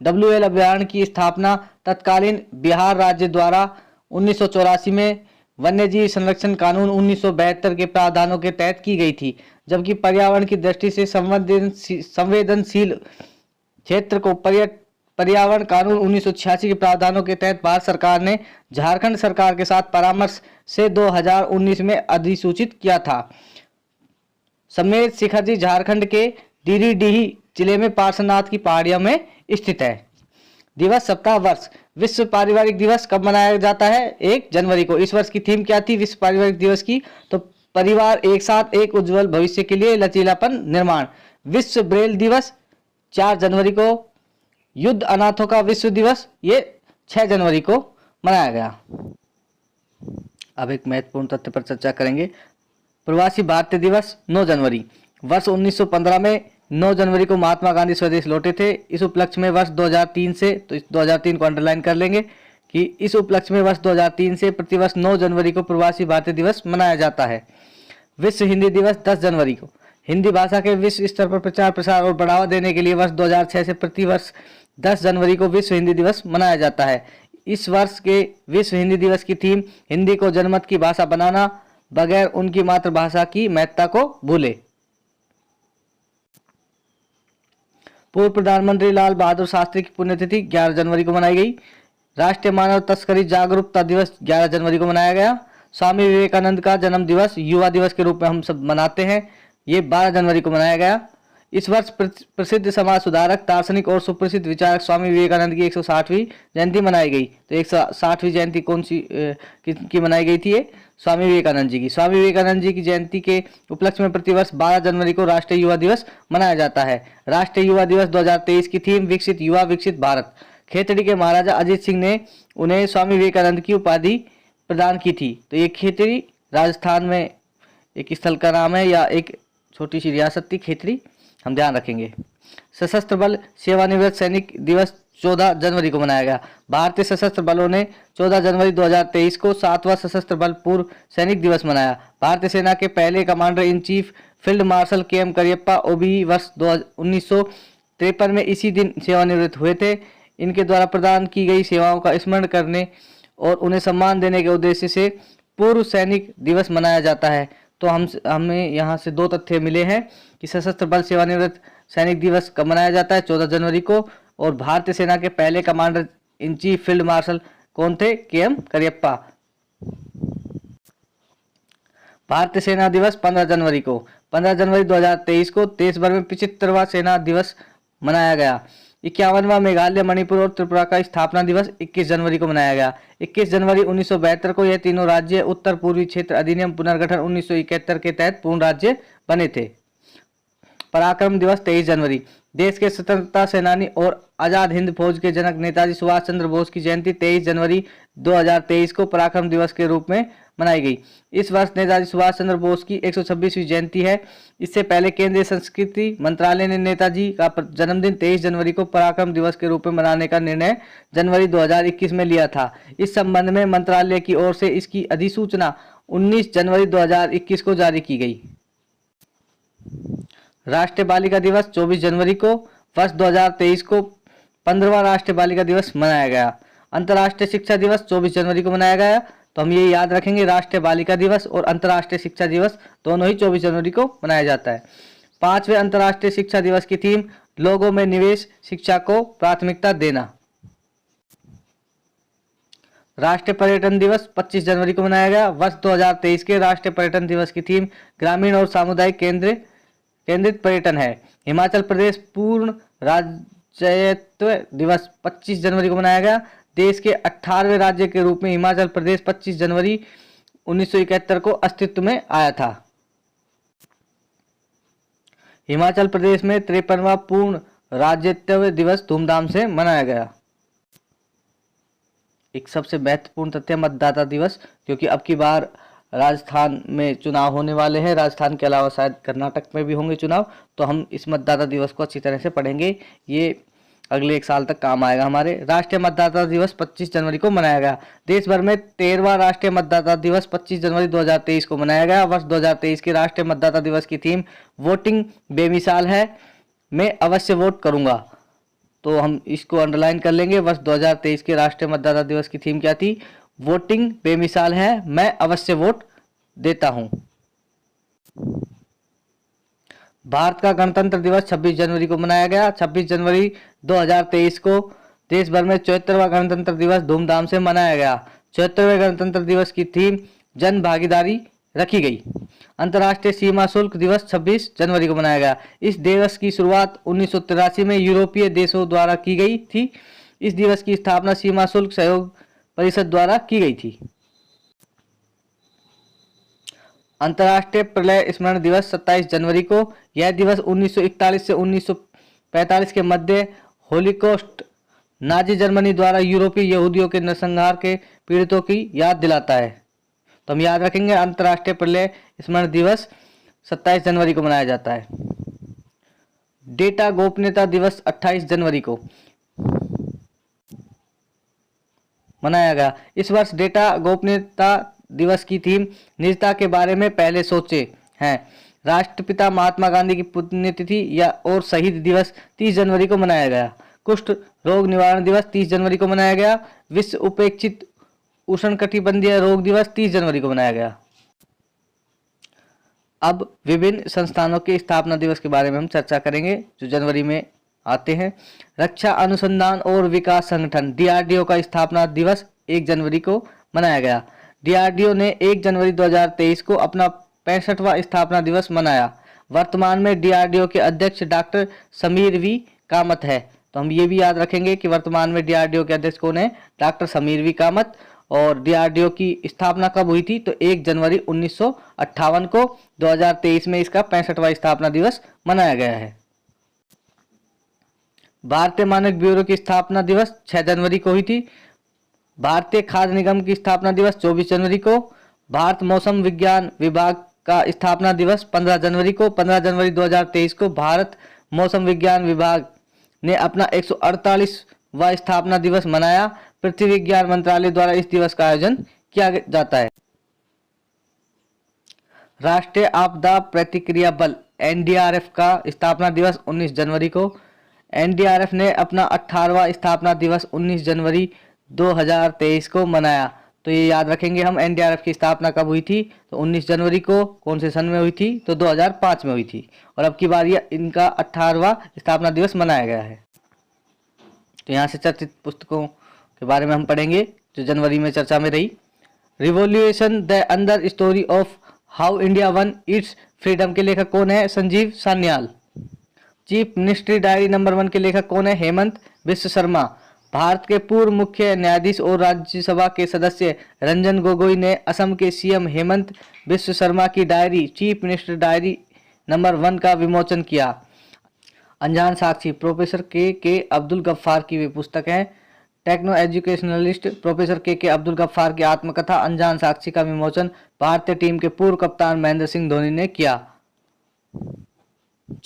WL अभयारण्य की स्थापना तत्कालीन बिहार राज्य द्वारा 1984 में वन्यजीव संरक्षण कानून 1972 के प्रावधानों के तहत की गई थी, जबकि पर्यावरण की दृष्टि से संवेदनशील क्षेत्र को पर्यावरण कानून 1986 के प्रावधानों के तहत भारत सरकार ने झारखंड सरकार के साथ परामर्श से 2019 में अधिसूचित किया था। सम्मेद शिखर जी झारखंड के गिरिडीह जिले में पार्श्वनाथ की पहाड़ियों में स्थित है। दिवस, सप्ताह, वर्ष। विश्व पारिवारिक दिवस कब मनाया जाता है? 1 जनवरी को। इस वर्ष की थीम क्या थी विश्व पारिवारिक दिवस की? तो परिवार एक साथ एक उज्जवल भविष्य के लिए लचीलापन निर्माण। विश्व ब्रेल दिवस 4 जनवरी को। युद्ध अनाथों का विश्व दिवस ये 6 जनवरी को मनाया गया। अब एक महत्वपूर्ण तथ्य पर चर्चा करेंगे। प्रवासी भारतीय दिवस 9 जनवरी। वर्ष 1915 में 9 जनवरी को महात्मा गांधी स्वदेश लौटे थे। इस उपलक्ष्य में वर्ष 2003 से, तो इस 2003 को अंडरलाइन कर लेंगे कि इस उपलक्ष्य में वर्ष 2003 से प्रतिवर्ष 9 जनवरी को प्रवासी भारतीय दिवस मनाया जाता है। विश्व हिंदी दिवस 10 जनवरी को। हिंदी भाषा के विश्व स्तर पर प्रचार प्रसार और बढ़ावा देने के लिए वर्ष 2006 से प्रतिवर्ष 10 जनवरी को विश्व हिंदी दिवस मनाया जाता है। इस वर्ष के विश्व हिंदी दिवस की थीम हिंदी को जनमत की भाषा बनाना, बगैर उनकी मातृभाषा की महत्ता को भूले। पूर्व प्रधानमंत्री लाल बहादुर शास्त्री की पुण्यतिथि 11 जनवरी को मनाई गई। राष्ट्रीय मानव तस्करी जागरूकता दिवस 11 जनवरी को मनाया गया। स्वामी विवेकानंद का जन्म दिवस युवा दिवस के रूप में हम सब मनाते हैं। ये 12 जनवरी को मनाया गया। इस वर्ष प्रसिद्ध समाज सुधारक, दार्शनिक और सुप्रसिद्ध विचारक स्वामी विवेकानंद की 160वीं जयंती मनाई गई। तो 160वीं जयंती कौन सी की मनाई गई थी? ये स्वामी विवेकानंद जी की। स्वामी विवेकानंद जी की जयंती के उपलक्ष्य में प्रतिवर्ष 12 जनवरी को राष्ट्रीय युवा दिवस मनाया जाता है। राष्ट्रीय युवा दिवस 2023 की थीम विकसित युवा विकसित भारत। खेतड़ी के महाराजा अजीत सिंह ने उन्हें स्वामी विवेकानंद की उपाधि प्रदान की थी। तो ये खेतड़ी राजस्थान में एक स्थल का नाम है या एक छोटी सी रियासत थी खेतड़ी, हम ध्यान रखेंगे। सशस्त्र बल सेवानिवृत्त सैनिक दिवस 14 जनवरी को मनाया गया। भारतीय सशस्त्र बलों ने 14 जनवरी 2023 को 7वां सशस्त्र बल पूर्व सैनिक दिवस मनाया। भारतीय सेना के पहले commander in chief field marshal KM Cariappa OBE वर्ष 1953 में इसी दिन सेवानिवृत्त हुए थे। इनके द्वारा प्रदान की गई सेवाओं का स्मरण करने और उन्हें सम्मान देने के उद्देश्य से पूर्व सैनिक दिवस मनाया जाता है। तो हमें यहाँ से 2 तथ्य मिले हैं कि सशस्त्र बल सेवानिवृत्त सैनिक दिवस कब मनाया जाता है, 14 जनवरी को, और भारतीय सेना के पहले commander in chief field marshal कौन थे? KM करियप्पा। भारतीय सेना दिवस 15 जनवरी को। 15 जनवरी 2023 को देश भर में 75वां सेना दिवस मनाया गया। 51वां मेघालय, मणिपुर और त्रिपुरा का स्थापना दिवस 21 जनवरी को मनाया गया। 21 जनवरी 1972 को यह तीनों राज्य उत्तर पूर्वी क्षेत्र अधिनियम पुनर्गठन 1971 के तहत पूर्ण राज्य बने थे। पराक्रम दिवस 23 जनवरी। देश के स्वतंत्रता सेनानी और आजाद हिंद फौज के जनक नेताजी सुभाष चंद्र बोस की जयंती 23 जनवरी 2023 को पराक्रम दिवस के रूप में मनाई गई। इस वर्ष नेताजी सुभाष चंद्र बोस की 126वीं जयंती है। इससे पहले केंद्रीय संस्कृति मंत्रालय ने नेताजी का जन्मदिन 23 जनवरी को पराक्रम दिवस के रूप में मनाने का निर्णय जनवरी 2021 में लिया था। इस संबंध में मंत्रालय की ओर से इसकी अधिसूचना 19 जनवरी 2021 को जारी की गई। राष्ट्रीय बालिका दिवस 24 जनवरी को। वर्ष 2023 को 15वां राष्ट्रीय बालिका दिवस मनाया गया। अंतर्राष्ट्रीय शिक्षा दिवस 24 जनवरी को मनाया गया। तो हम ये याद रखेंगे, राष्ट्रीय बालिका दिवस और अंतर्राष्ट्रीय शिक्षा दिवस दोनों ही 24 जनवरी को मनाया जाता है। 5वें अंतर्राष्ट्रीय शिक्षा दिवस की थीम लोगों में निवेश, शिक्षा को प्राथमिकता देना। राष्ट्रीय पर्यटन दिवस 25 जनवरी को मनाया गया। वर्ष 2023 के राष्ट्रीय पर्यटन दिवस की थीम ग्रामीण और सामुदायिक केंद्रित पर्यटन है। हिमाचल प्रदेश पूर्ण राज्यत्व दिवस 25 जनवरी को मनाया गया। देश के 18वें राज्य के रूप में हिमाचल प्रदेश 25 जनवरी 1971 को अस्तित्व में आया था। हिमाचल प्रदेश में 53वां पूर्ण राज्यत्व दिवस धूमधाम से मनाया गया। एक सबसे महत्वपूर्ण तथ्य मतदाता दिवस, क्योंकि अब की बार राजस्थान में चुनाव होने वाले हैं। राजस्थान के अलावा शायद कर्नाटक में भी होंगे चुनाव, तो हम इस मतदाता दिवस को अच्छी तरह से पढ़ेंगे। ये अगले 1 साल तक काम आएगा हमारे। राष्ट्रीय मतदाता दिवस 25 जनवरी को मनाया गया। देश भर में 13वां राष्ट्रीय मतदाता दिवस 25 जनवरी 2023 को मनाया गया। वर्ष 2023 के राष्ट्रीय मतदाता दिवस की थीम वोटिंग बेमिसाल है, मैं अवश्य वोट करूंगा। तो हम इसको अंडरलाइन कर लेंगे। वर्ष 2023 के राष्ट्रीय मतदाता दिवस की थीम क्या थी? वोटिंग बेमिसाल है, मैं अवश्य वोट देता हूं। भारत का गणतंत्र दिवस 26 जनवरी को मनाया गया। 26 जनवरी 2023 को देश भर में 74वां गणतंत्र दिवस धूमधाम से मनाया गया। 74वें गणतंत्र दिवस की थीम जन भागीदारी रखी गई। अंतर्राष्ट्रीय सीमा शुल्क दिवस 26 जनवरी को मनाया गया। इस दिवस की शुरुआत 1983 में यूरोपीय देशों द्वारा की गई थी। इस दिवस की स्थापना सीमा शुल्क सहयोग परिषद द्वारा की गई थी। अंतर्राष्ट्रीय प्रलय स्मरण दिवस 27 जनवरी को। यह दिवस 1941 से 1945 के मध्य होलोकॉस्ट नाजी जर्मनी द्वारा यूरोपीय यहूदियों के नरसंहार के पीड़ितों की याद दिलाता है। तो हम याद रखेंगे, अंतर्राष्ट्रीय प्रलय स्मरण दिवस 27 जनवरी को मनाया जाता है। डेटा गोपनीयता दिवस 28 जनवरी को मनाया गया। इस वर्ष डेटा गोपनीयता दिवस की थीम निजता के बारे में पहले सोचे हैं। राष्ट्रपिता महात्मा गांधी की पुण्यतिथि या और शहीद दिवस 30 जनवरी को मनाया गया। कुष्ठ रोग निवारण दिवस 30 जनवरी को मनाया गया। विश्व उपेक्षित उष्णकटिबंधीय रोग दिवस 30 जनवरी को मनाया गया। अब विभिन्न संस्थानों के स्थापना दिवस के बारे में हम चर्चा करेंगे जो जनवरी में आते हैं। रक्षा अनुसंधान और विकास संगठन DRDO का स्थापना दिवस 1 जनवरी को मनाया गया। डीआरडीओ ने 1 जनवरी 2023 को अपना 65वां स्थापना दिवस मनाया। वर्तमान में डीआरडीओ के अध्यक्ष डॉक्टर समीर वी कामत है। तो हम ये भी याद रखेंगे कि वर्तमान में डीआरडीओ के अध्यक्ष कौन है, डॉक्टर समीर वी कामत। और डीआरडीओ की स्थापना कब हुई थी, तो 1 जनवरी 1958 को। 2023 में इसका 65वां स्थापना दिवस मनाया गया है। भारतीय मानक ब्यूरो की स्थापना दिवस 6 जनवरी को हुई थी। भारतीय खाद्य निगम की स्थापना दिवस 24 जनवरी को। भारत मौसम विज्ञान विभाग का स्थापना दिवस 15 जनवरी को। 15 जनवरी 2023 को भारत मौसम विज्ञान विभाग ने अपना 148वां स्थापना दिवस मनाया। पृथ्वी विज्ञान मंत्रालय द्वारा इस दिवस का आयोजन किया जाता है। राष्ट्रीय आपदा प्रतिक्रिया बल एनडीआरएफ का स्थापना दिवस 19 जनवरी को। एनडीआरएफ ने अपना 18वां स्थापना दिवस 19 जनवरी 2023 को मनाया। तो ये याद रखेंगे हम, एनडीआरएफ की स्थापना कब हुई थी, तो 19 जनवरी को। कौन से सन में हुई थी, तो 2005 में हुई थी। और अब की बार ये इनका 18वां स्थापना दिवस मनाया गया है। तो यहाँ से चर्चित पुस्तकों के बारे में हम पढ़ेंगे जो जनवरी में चर्चा में रही। रिवॉल्यूशन द अंदर story of how India one it's freedom के लेखक कौन है, Sanjeev Sanyal. Chief ministry diary number 1 के लेखक कौन है, हेमंत बिश्व शर्मा। भारत के पूर्व मुख्य न्यायाधीश और राज्यसभा के सदस्य रंजन गोगोई ने असम के सीएम हेमंत बिश्व शर्मा की diary chief minister diary number 1 का विमोचन किया। अनजान साक्षी प्रोफेसर के अब्दुल गफ्फार की वे पुस्तक है। टेक्नो एजुकेशनलिस्ट प्रोफेसर के अब्दुल गफ्फार की आत्मकथा अनजान साक्षी का विमोचन भारतीय टीम के पूर्व कप्तान महेंद्र सिंह धोनी ने किया।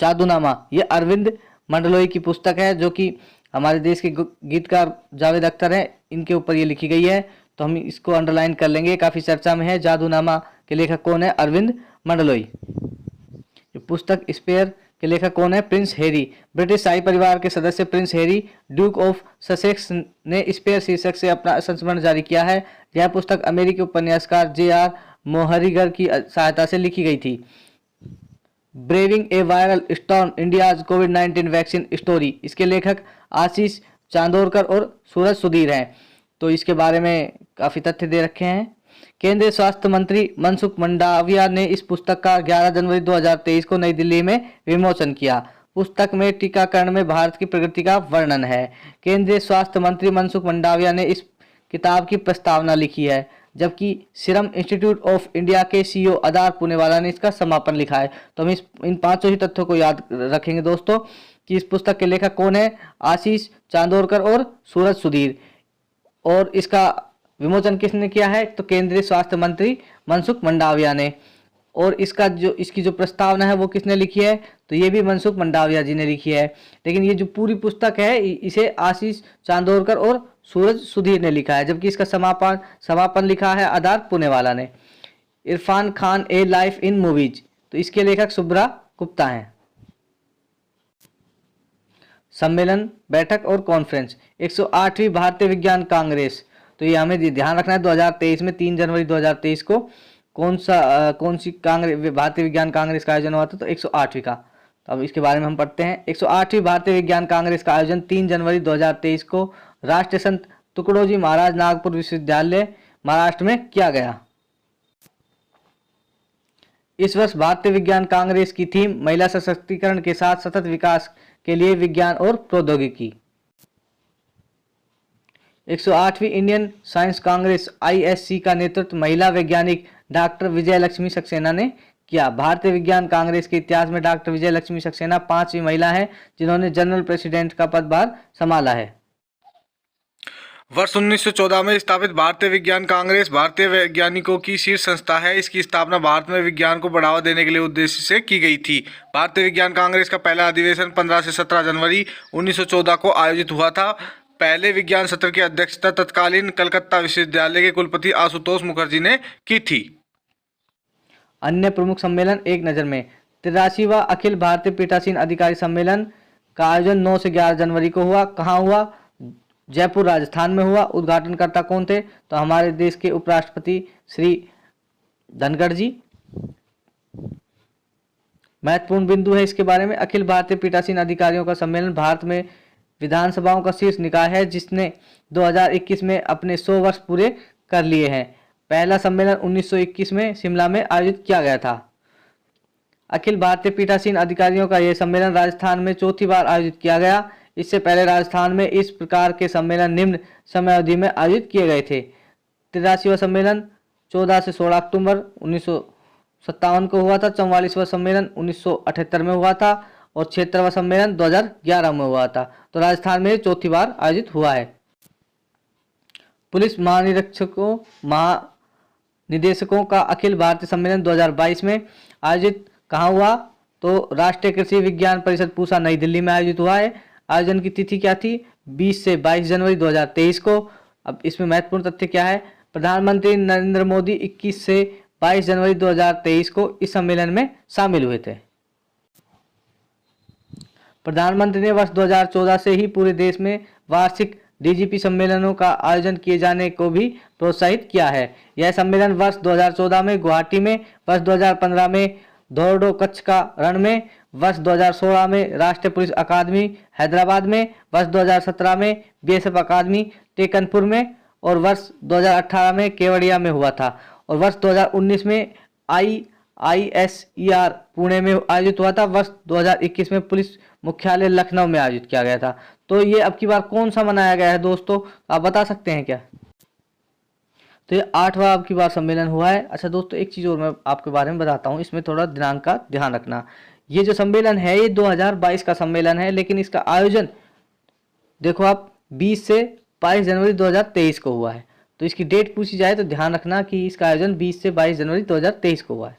जादूनामा ये अरविंद मंडलोई की पुस्तक है, जो कि हमारे देश के गीतकार जावेद अख्तर हैं, इनके ऊपर ये लिखी गई है। तो हम इसको अंडरलाइन कर लेंगे, काफी चर्चा में है। जादूनामा के लेखक कौन है, अरविंद मंडलोई। ये पुस्तक स्पेयर के लेखक कौन है, प्रिंस हैरी। ब्रिटिश शाही परिवार के सदस्य Prince Harry Duke of Sussex ने स्पेयर शीर्षक से अपना संस्मरण जारी किया है। यह पुस्तक अमेरिकी उपन्यासकार जे.आर. मोहरिगर की सहायता से लिखी गई थी। ब्रेविंग ए वायरल स्टॉर्म इंडियाज कोविड-19 वैक्सीन स्टोरी, इसके लेखक आशीष चांदोरकर और सूरज सुधीर हैं। तो इसके बारे में काफ़ी तथ्य दे रखे हैं। केंद्रीय स्वास्थ्य मंत्री मनसुख मंडाविया ने इस पुस्तक का 11 जनवरी 2023 को नई दिल्ली में विमोचन किया। पुस्तक में टीकाकरण में भारत की प्रगति का वर्णन है। केंद्रीय स्वास्थ्य मंत्री मनसुख मंडाविया ने इस किताब की प्रस्तावना लिखी है, जबकि सीरम इंस्टीट्यूट ऑफ इंडिया के सीईओ अदार पुनेवाला ने इसका समापन लिखा है। तो हम इन पांचों ही तथ्यों को याद रखेंगे दोस्तों कि इस पुस्तक के लेखक कौन है, आशीष चांदोरकर और सूरज सुधीर। और इसका विमोचन किसने किया है, तो केंद्रीय स्वास्थ्य मंत्री मनसुख मंडाविया ने। और इसकी जो प्रस्तावना है वो किसने लिखी है, तो ये भी मनसुख मंडाविया जी ने लिखी है। लेकिन ये जो पूरी पुस्तक है इसे आशीष चांदोरकर और सूरज सुधीर ने लिखा है, जबकि इसका समापन लिखा है आदार पुनेवाला ने। इरफान खान ए लाइफ इन मूवीज, तो इसके लेखक सुब्रा गुप्ता हैं। सम्मेलन, बैठक और कॉन्फ्रेंस, 108वीं भारतीय विज्ञान कांग्रेस। तो ये हमें ध्यान रखना है 2023 में 3 जनवरी 2023 को कौन सी कांग्रेस, भारतीय विज्ञान कांग्रेस का आयोजन हुआ था, तो 108वीं का। तो अब इसके बारे में हम पढ़ते हैं। 108वीं भारतीय विज्ञान कांग्रेस का आयोजन 3 जनवरी 2023 को राष्ट्रीय संत तुकडोजी महाराज नागपुर विश्वविद्यालय महाराष्ट्र में किया गया। इस वर्ष भारतीय विज्ञान कांग्रेस की थीम महिला सशक्तिकरण के साथ सतत विकास के लिए विज्ञान और प्रौद्योगिकी। 108वीं इंडियन साइंस कांग्रेस ISC का नेतृत्व महिला वैज्ञानिक डॉक्टर विजय लक्ष्मी सक्सेना ने किया। भारतीय विज्ञान कांग्रेस के इतिहास में डॉक्टर विजय लक्ष्मी सक्सेना 5वीं महिला हैं जिन्होंने जनरल प्रेसिडेंट का पदभार संभाला है।
वर्ष 1914 में स्थापित भारतीय विज्ञान कांग्रेस भारतीय वैज्ञानिकों की शीर्ष संस्था है। इसकी स्थापना भारत में विज्ञान को बढ़ावा देने के लिए उद्देश्य से की गई थी। भारतीय विज्ञान कांग्रेस का पहला अधिवेशन 15 से 17 जनवरी 1914 को आयोजित हुआ था। पहले विज्ञान सत्र की अध्यक्षता तत्कालीन कलकत्ता विश्वविद्यालय के कुलपति आशुतोष मुखर्जी ने की थी।
अन्य प्रमुख सम्मेलन एक नज़र में, 83वां अखिल भारतीय पीठासीन अधिकारी सम्मेलन का आयोजन 9 से 11 जनवरी को हुआ। कहाँ हुआ, जयपुर राजस्थान में हुआ। उद्घाटनकर्ता कौन थे, तो हमारे देश के उपराष्ट्रपति श्री धनखड़ जी। महत्वपूर्ण बिंदु है इसके बारे में, अखिल भारतीय पीठासीन अधिकारियों का सम्मेलन भारत में विधानसभाओं का शीर्ष निकाय है जिसने 2021 में अपने 100 वर्ष पूरे कर लिए हैं। पहला सम्मेलन 1921 में शिमला में आयोजित किया गया था। अखिल भारतीय पीठासीन अधिकारियों का यह सम्मेलन राजस्थान में चौथी बार आयोजित किया गया। इससे पहले राजस्थान में इस प्रकार के सम्मेलन निम्न समयावधि में आयोजित किए गए थे। 83वां सम्मेलन 14 से 16 अक्टूबर 1957 को हुआ था। 44वां सम्मेलन 1978 में हुआ था और 76वां सम्मेलन 2011 में हुआ था। तो राजस्थान में चौथी बार आयोजित हुआ है। पुलिस महानिरीक्षकों महानिदेशकों का अखिल भारतीय सम्मेलन 2022 में आयोजित कहाँ हुआ? तो राष्ट्रीय कृषि विज्ञान परिषद पूसा नई दिल्ली में आयोजित हुआ है। आयोजन की तिथि क्या थी? 20 से 22 जनवरी 2023 को। अब इसमें महत्वपूर्ण तथ्य क्या है? प्रधानमंत्री नरेंद्र मोदी 21 से 22 जनवरी 2023 को इस सम्मेलन में शामिल हुए थे। प्रधानमंत्री ने वर्ष 2014 से ही पूरे देश में वार्षिक डीजीपी सम्मेलनों का आयोजन किए जाने को भी प्रोत्साहित किया है। यह सम्मेलन वर्ष 2014 में गुवाहाटी में, वर्ष 2015 में धोर्डो कच्छ का रण में, वर्ष 2016 में राष्ट्रीय पुलिस अकादमी हैदराबाद में, वर्ष 2017 में बीएसएफ अकादमी टेकनपुर में और वर्ष 2018 में केवड़िया में हुआ था और वर्ष 2019 में IISER पुणे में आयोजित हुआ था। वर्ष 2021 में पुलिस मुख्यालय लखनऊ में आयोजित किया गया था। तो ये अब की बार कौन सा मनाया गया है दोस्तों, आप बता सकते हैं क्या? तो ये 8वां अब की बार सम्मेलन हुआ है। अच्छा दोस्तों, एक चीज़ और मैं आपके बारे में बताता हूँ, इसमें थोड़ा दिनांक का ध्यान रखना। ये जो सम्मेलन है ये 2022 का सम्मेलन है, लेकिन इसका आयोजन देखो आप 20 से 22 जनवरी 2023 को हुआ है। तो इसकी डेट पूछी जाए तो ध्यान रखना कि इसका आयोजन 20 से 22 जनवरी 2023 को हुआ है।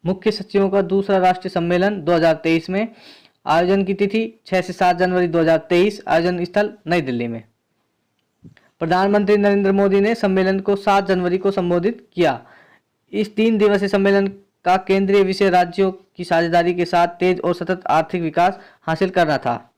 मुख्य सचिवों का दूसरा राष्ट्रीय सम्मेलन 2023 में, आयोजन की तिथि 6 से 7 जनवरी 2023, आयोजन स्थल नई दिल्ली में। प्रधानमंत्री नरेंद्र मोदी ने सम्मेलन को 7 जनवरी को संबोधित किया। इस 3 दिवसीय सम्मेलन का केंद्रीय विषय राज्यों की साझेदारी के साथ तेज और सतत आर्थिक विकास हासिल करना था।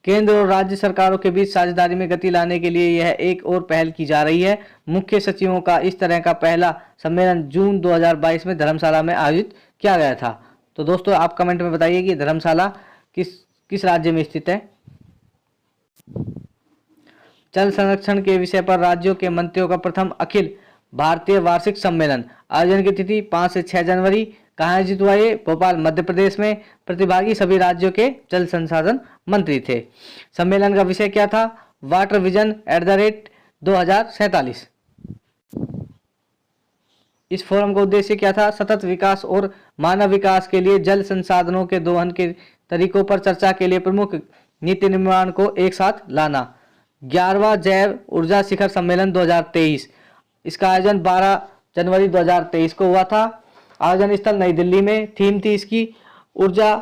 केंद्र और राज्य सरकारों के बीच साझेदारी में गति लाने के लिए यह एक और पहल की जा रही है। मुख्य सचिवों का इस तरह का पहला सम्मेलन जून 2022 में धर्मशाला में आयोजित किया गया था। तो दोस्तों आप कमेंट में बताइए कि धर्मशाला किस राज्य में स्थित है। जल संरक्षण के विषय पर राज्यों के मंत्रियों का प्रथम अखिल भारतीय वार्षिक सम्मेलन, आयोजन की तिथि 5 से 6 जनवरी। कहाँ आयोजित हुआ ये? भोपाल मध्य प्रदेश में। प्रतिभागी सभी राज्यों के जल संसाधन मंत्री थे। सम्मेलन का विषय क्या था? Water vision @2047। इस फोरम का उद्देश्य क्या था? सतत विकास और मानव विकास के लिए जल संसाधनों के दोहन के तरीकों पर चर्चा के लिए प्रमुख नीति निर्माण को एक साथ लाना। 11वां जैव ऊर्जा शिखर सम्मेलन 2023, इसका आयोजन 12 जनवरी 2023 को हुआ था। आयोजन स्थल नई दिल्ली में। थीम थी इसकी ऊर्जा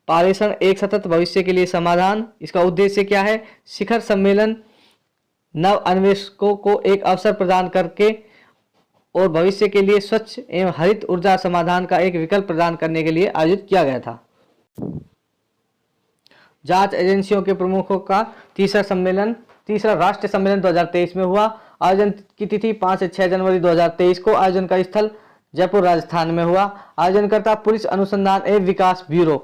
पारेषण एक सतत भविष्य के लिए समाधान। इसका उद्देश्य क्या है? शिखर सम्मेलन नव अन्वेषकों को एक अवसर प्रदान करके और भविष्य के लिए स्वच्छ एवं हरित ऊर्जा समाधान का एक विकल्प प्रदान करने के लिए आयोजित किया गया था। जांच एजेंसियों के प्रमुखों का तीसरा राष्ट्रीय सम्मेलन 2023 में हुआ। आयोजन की तिथि 5 से 6 जनवरी 2023 को। आयोजन का स्थल जयपुर राजस्थान में हुआ। आयोजनकर्ता पुलिस अनुसंधान एवं विकास ब्यूरो।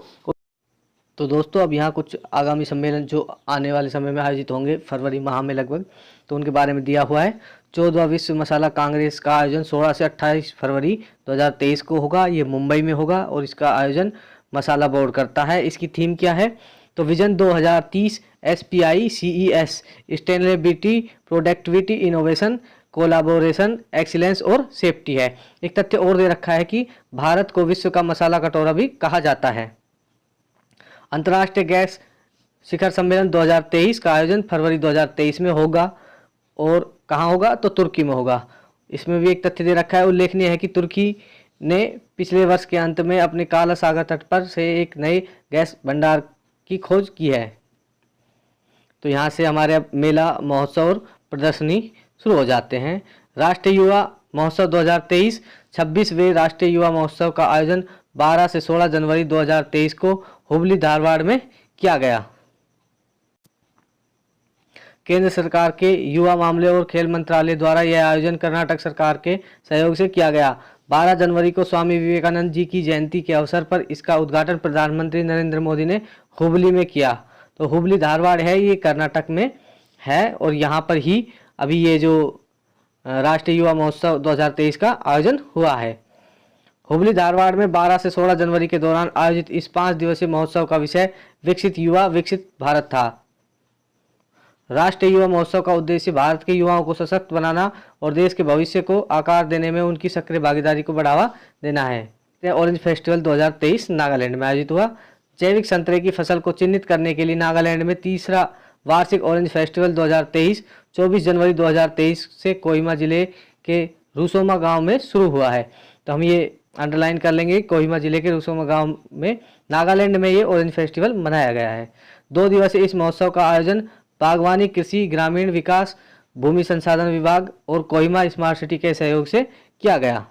तो दोस्तों अब यहाँ कुछ आगामी सम्मेलन जो आने वाले समय में आयोजित होंगे फरवरी माह में लगभग, तो उनके बारे में दिया हुआ है। 14वां विश्व मसाला कांग्रेस का आयोजन 16 से 28 फरवरी 2023 को होगा। ये मुंबई में होगा और इसका आयोजन मसाला बोर्ड करता है। इसकी थीम क्या है? तो vision 2030 SPI CES sustainability, productivity, innovation, collaboration, excellence और सेफ्टी है। एक तथ्य और दे रखा है कि भारत को विश्व का मसाला कटोरा भी कहा जाता है। अंतर्राष्ट्रीय गैस शिखर सम्मेलन 2023 का आयोजन फरवरी 2023 में होगा और कहाँ होगा? तो तुर्की में होगा। इसमें भी एक तथ्य दे रखा है। उल्लेखनीय है कि तुर्की ने पिछले वर्ष के अंत में अपने काला सागर तट पर से एक नए गैस भंडार की खोज की है। तो यहाँ से हमारे मेला महोत्सव और प्रदर्शनी शुरू हो जाते हैं। राष्ट्रीय युवा महोत्सव 2023 26वें राष्ट्रीय युवा महोत्सव का आयोजन 12 से 16 जनवरी 2023 को हुबली धारवाड़ में किया गया। केंद्र सरकार के युवा मामले और खेल मंत्रालय द्वारा यह आयोजन कर्नाटक सरकार के सहयोग से किया गया। 12 जनवरी को स्वामी विवेकानंद जी की जयंती के अवसर पर इसका उद्घाटन प्रधानमंत्री नरेंद्र मोदी ने हुबली में किया। तो हुबली धारवाड़ है, ये कर्नाटक में
है और यहाँ पर ही अभी ये जो राष्ट्रीय युवा महोत्सव 2023 का आयोजन हुआ है। हुबली धारवाड़ में 12 से 16 जनवरी के दौरान आयोजित इस 5 दिवसीय महोत्सव का विषय विकसित युवा विकसित भारत था। राष्ट्रीय युवा महोत्सव का उद्देश्य भारत के युवाओं को सशक्त बनाना और देश के भविष्य को आकार देने में उनकी सक्रिय भागीदारी को बढ़ावा देना है। ऑरेंज फेस्टिवल 2023 नागालैंड में आयोजित हुआ। जैविक संतरे की फसल को चिन्हित करने के लिए नागालैंड में तीसरा वार्षिक ऑरेंज फेस्टिवल 2023 24 जनवरी 2023 से कोहिमा जिले के रूसोमा गांव में शुरू हुआ है। तो हम ये अंडरलाइन कर लेंगे, कोहिमा जिले के रूसोमा गांव में नागालैंड में ये ऑरेंज फेस्टिवल मनाया गया है। 2 दिवसीय इस महोत्सव का आयोजन बागवानी, कृषि, ग्रामीण विकास, भूमि संसाधन विभाग और कोहिमा स्मार्ट सिटी के सहयोग से किया गया।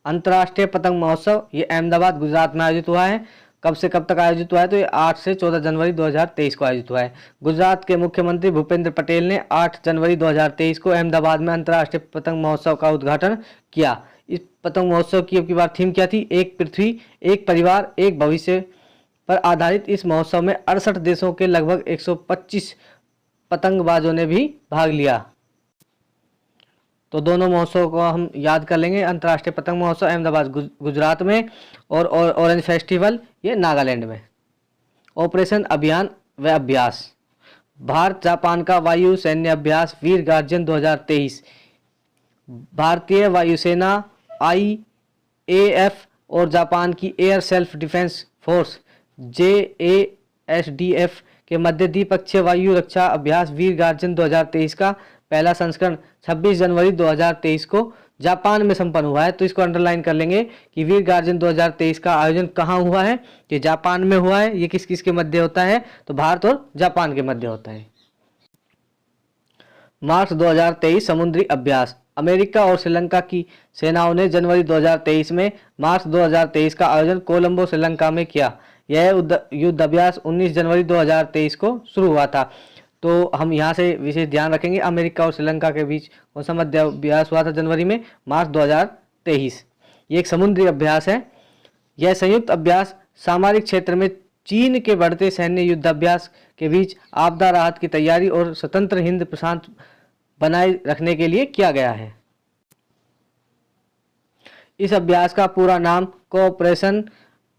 अंतर्राष्ट्रीय पतंग महोत्सव ये अहमदाबाद गुजरात में आयोजित हुआ है। कब से कब तक आयोजित हुआ है? तो ये 8 से 14 जनवरी 2023 को आयोजित हुआ है। गुजरात के मुख्यमंत्री भूपेंद्र पटेल ने 8 जनवरी 2023 को अहमदाबाद में अंतर्राष्ट्रीय पतंग महोत्सव का उद्घाटन किया। इस पतंग महोत्सव की अब की बार थीम क्या थी? एक पृथ्वी, एक परिवार, एक भविष्य पर आधारित इस महोत्सव में 68 देशों के लगभग 125 पतंगबाजों ने भी भाग लिया। तो दोनों महोत्सव को हम याद कर लेंगे। अंतर्राष्ट्रीय पतंग महोत्सव अहमदाबाद गुजरात में और ऑरेंज फेस्टिवल ये नागालैंड में। ऑपरेशन अभियान व अभ्यास। भारत जापान का वायु सैन्य अभ्यास वीर गार्जियन 2023। भारतीय वायुसेना, IAF और जापान की air self defence force JASDF के मध्य द्विपक्षीय वायु रक्षा अभ्यास वीर गार्जियन 2023 का पहला संस्करण 26 जनवरी 2023 को जापान में संपन्न हुआ है। तो इसको अंडरलाइन कर लेंगे कि वीर गार्जियन 2023 का आयोजन कहाँ हुआ है? ये जापान में हुआ है। ये किस किस के मध्य होता है? तो भारत और जापान के मध्य होता है। मार्च 2023 समुद्री अभ्यास। अमेरिका और श्रीलंका की सेनाओं ने जनवरी 2023 में मार्च 2023 का आयोजन कोलंबो श्रीलंका में किया। यह युद्ध अभ्यास 19 जनवरी 2023 को शुरू हुआ था। तो हम यहाँ से विशेष ध्यान रखेंगे, अमेरिका और श्रीलंका के बीच कौन सा मध्य अभ्यास हुआ था जनवरी में? मार्च 2023। ये एक समुद्री अभ्यास है। यह संयुक्त अभ्यास सामरिक क्षेत्र में चीन के बढ़ते सैन्य युद्धाभ्यास के बीच आपदा राहत की तैयारी और स्वतंत्र हिंद प्रशांत बनाए रखने के लिए किया गया है। इस अभ्यास का पूरा नाम cooperation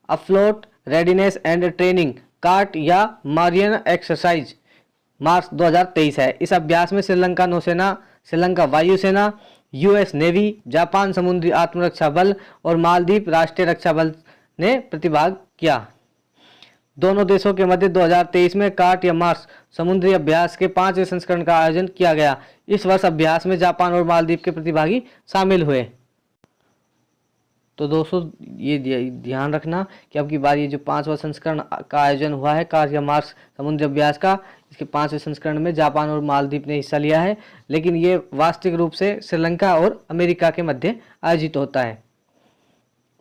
afloat readiness and training cart या मारियन एक्सरसाइज मार्च 2023 है। इस अभ्यास में श्रीलंका नौसेना, श्रीलंका वायुसेना, US नेवी, जापान समुद्री आत्मरक्षा बल और मालदीव राष्ट्रीय रक्षा बल ने प्रतिभाग किया। दोनों देशों के मध्य 2023 में कार्ट या मार्स समुद्री अभ्यास के 5वें संस्करण का आयोजन किया गया। इस वर्ष अभ्यास में जापान और मालदीव के प्रतिभागी शामिल हुए। तो दोस्तों ये ध्यान रखना कि अब की बार ये जो 5वां संस्करण का आयोजन हुआ है कार्ट या मार्स समुद्री अभ्यास का, इसके 5वें संस्करण में जापान और मालदीव ने हिस्सा लिया है, लेकिन ये वास्तविक रूप से श्रीलंका और अमेरिका के मध्य आयोजित होता है।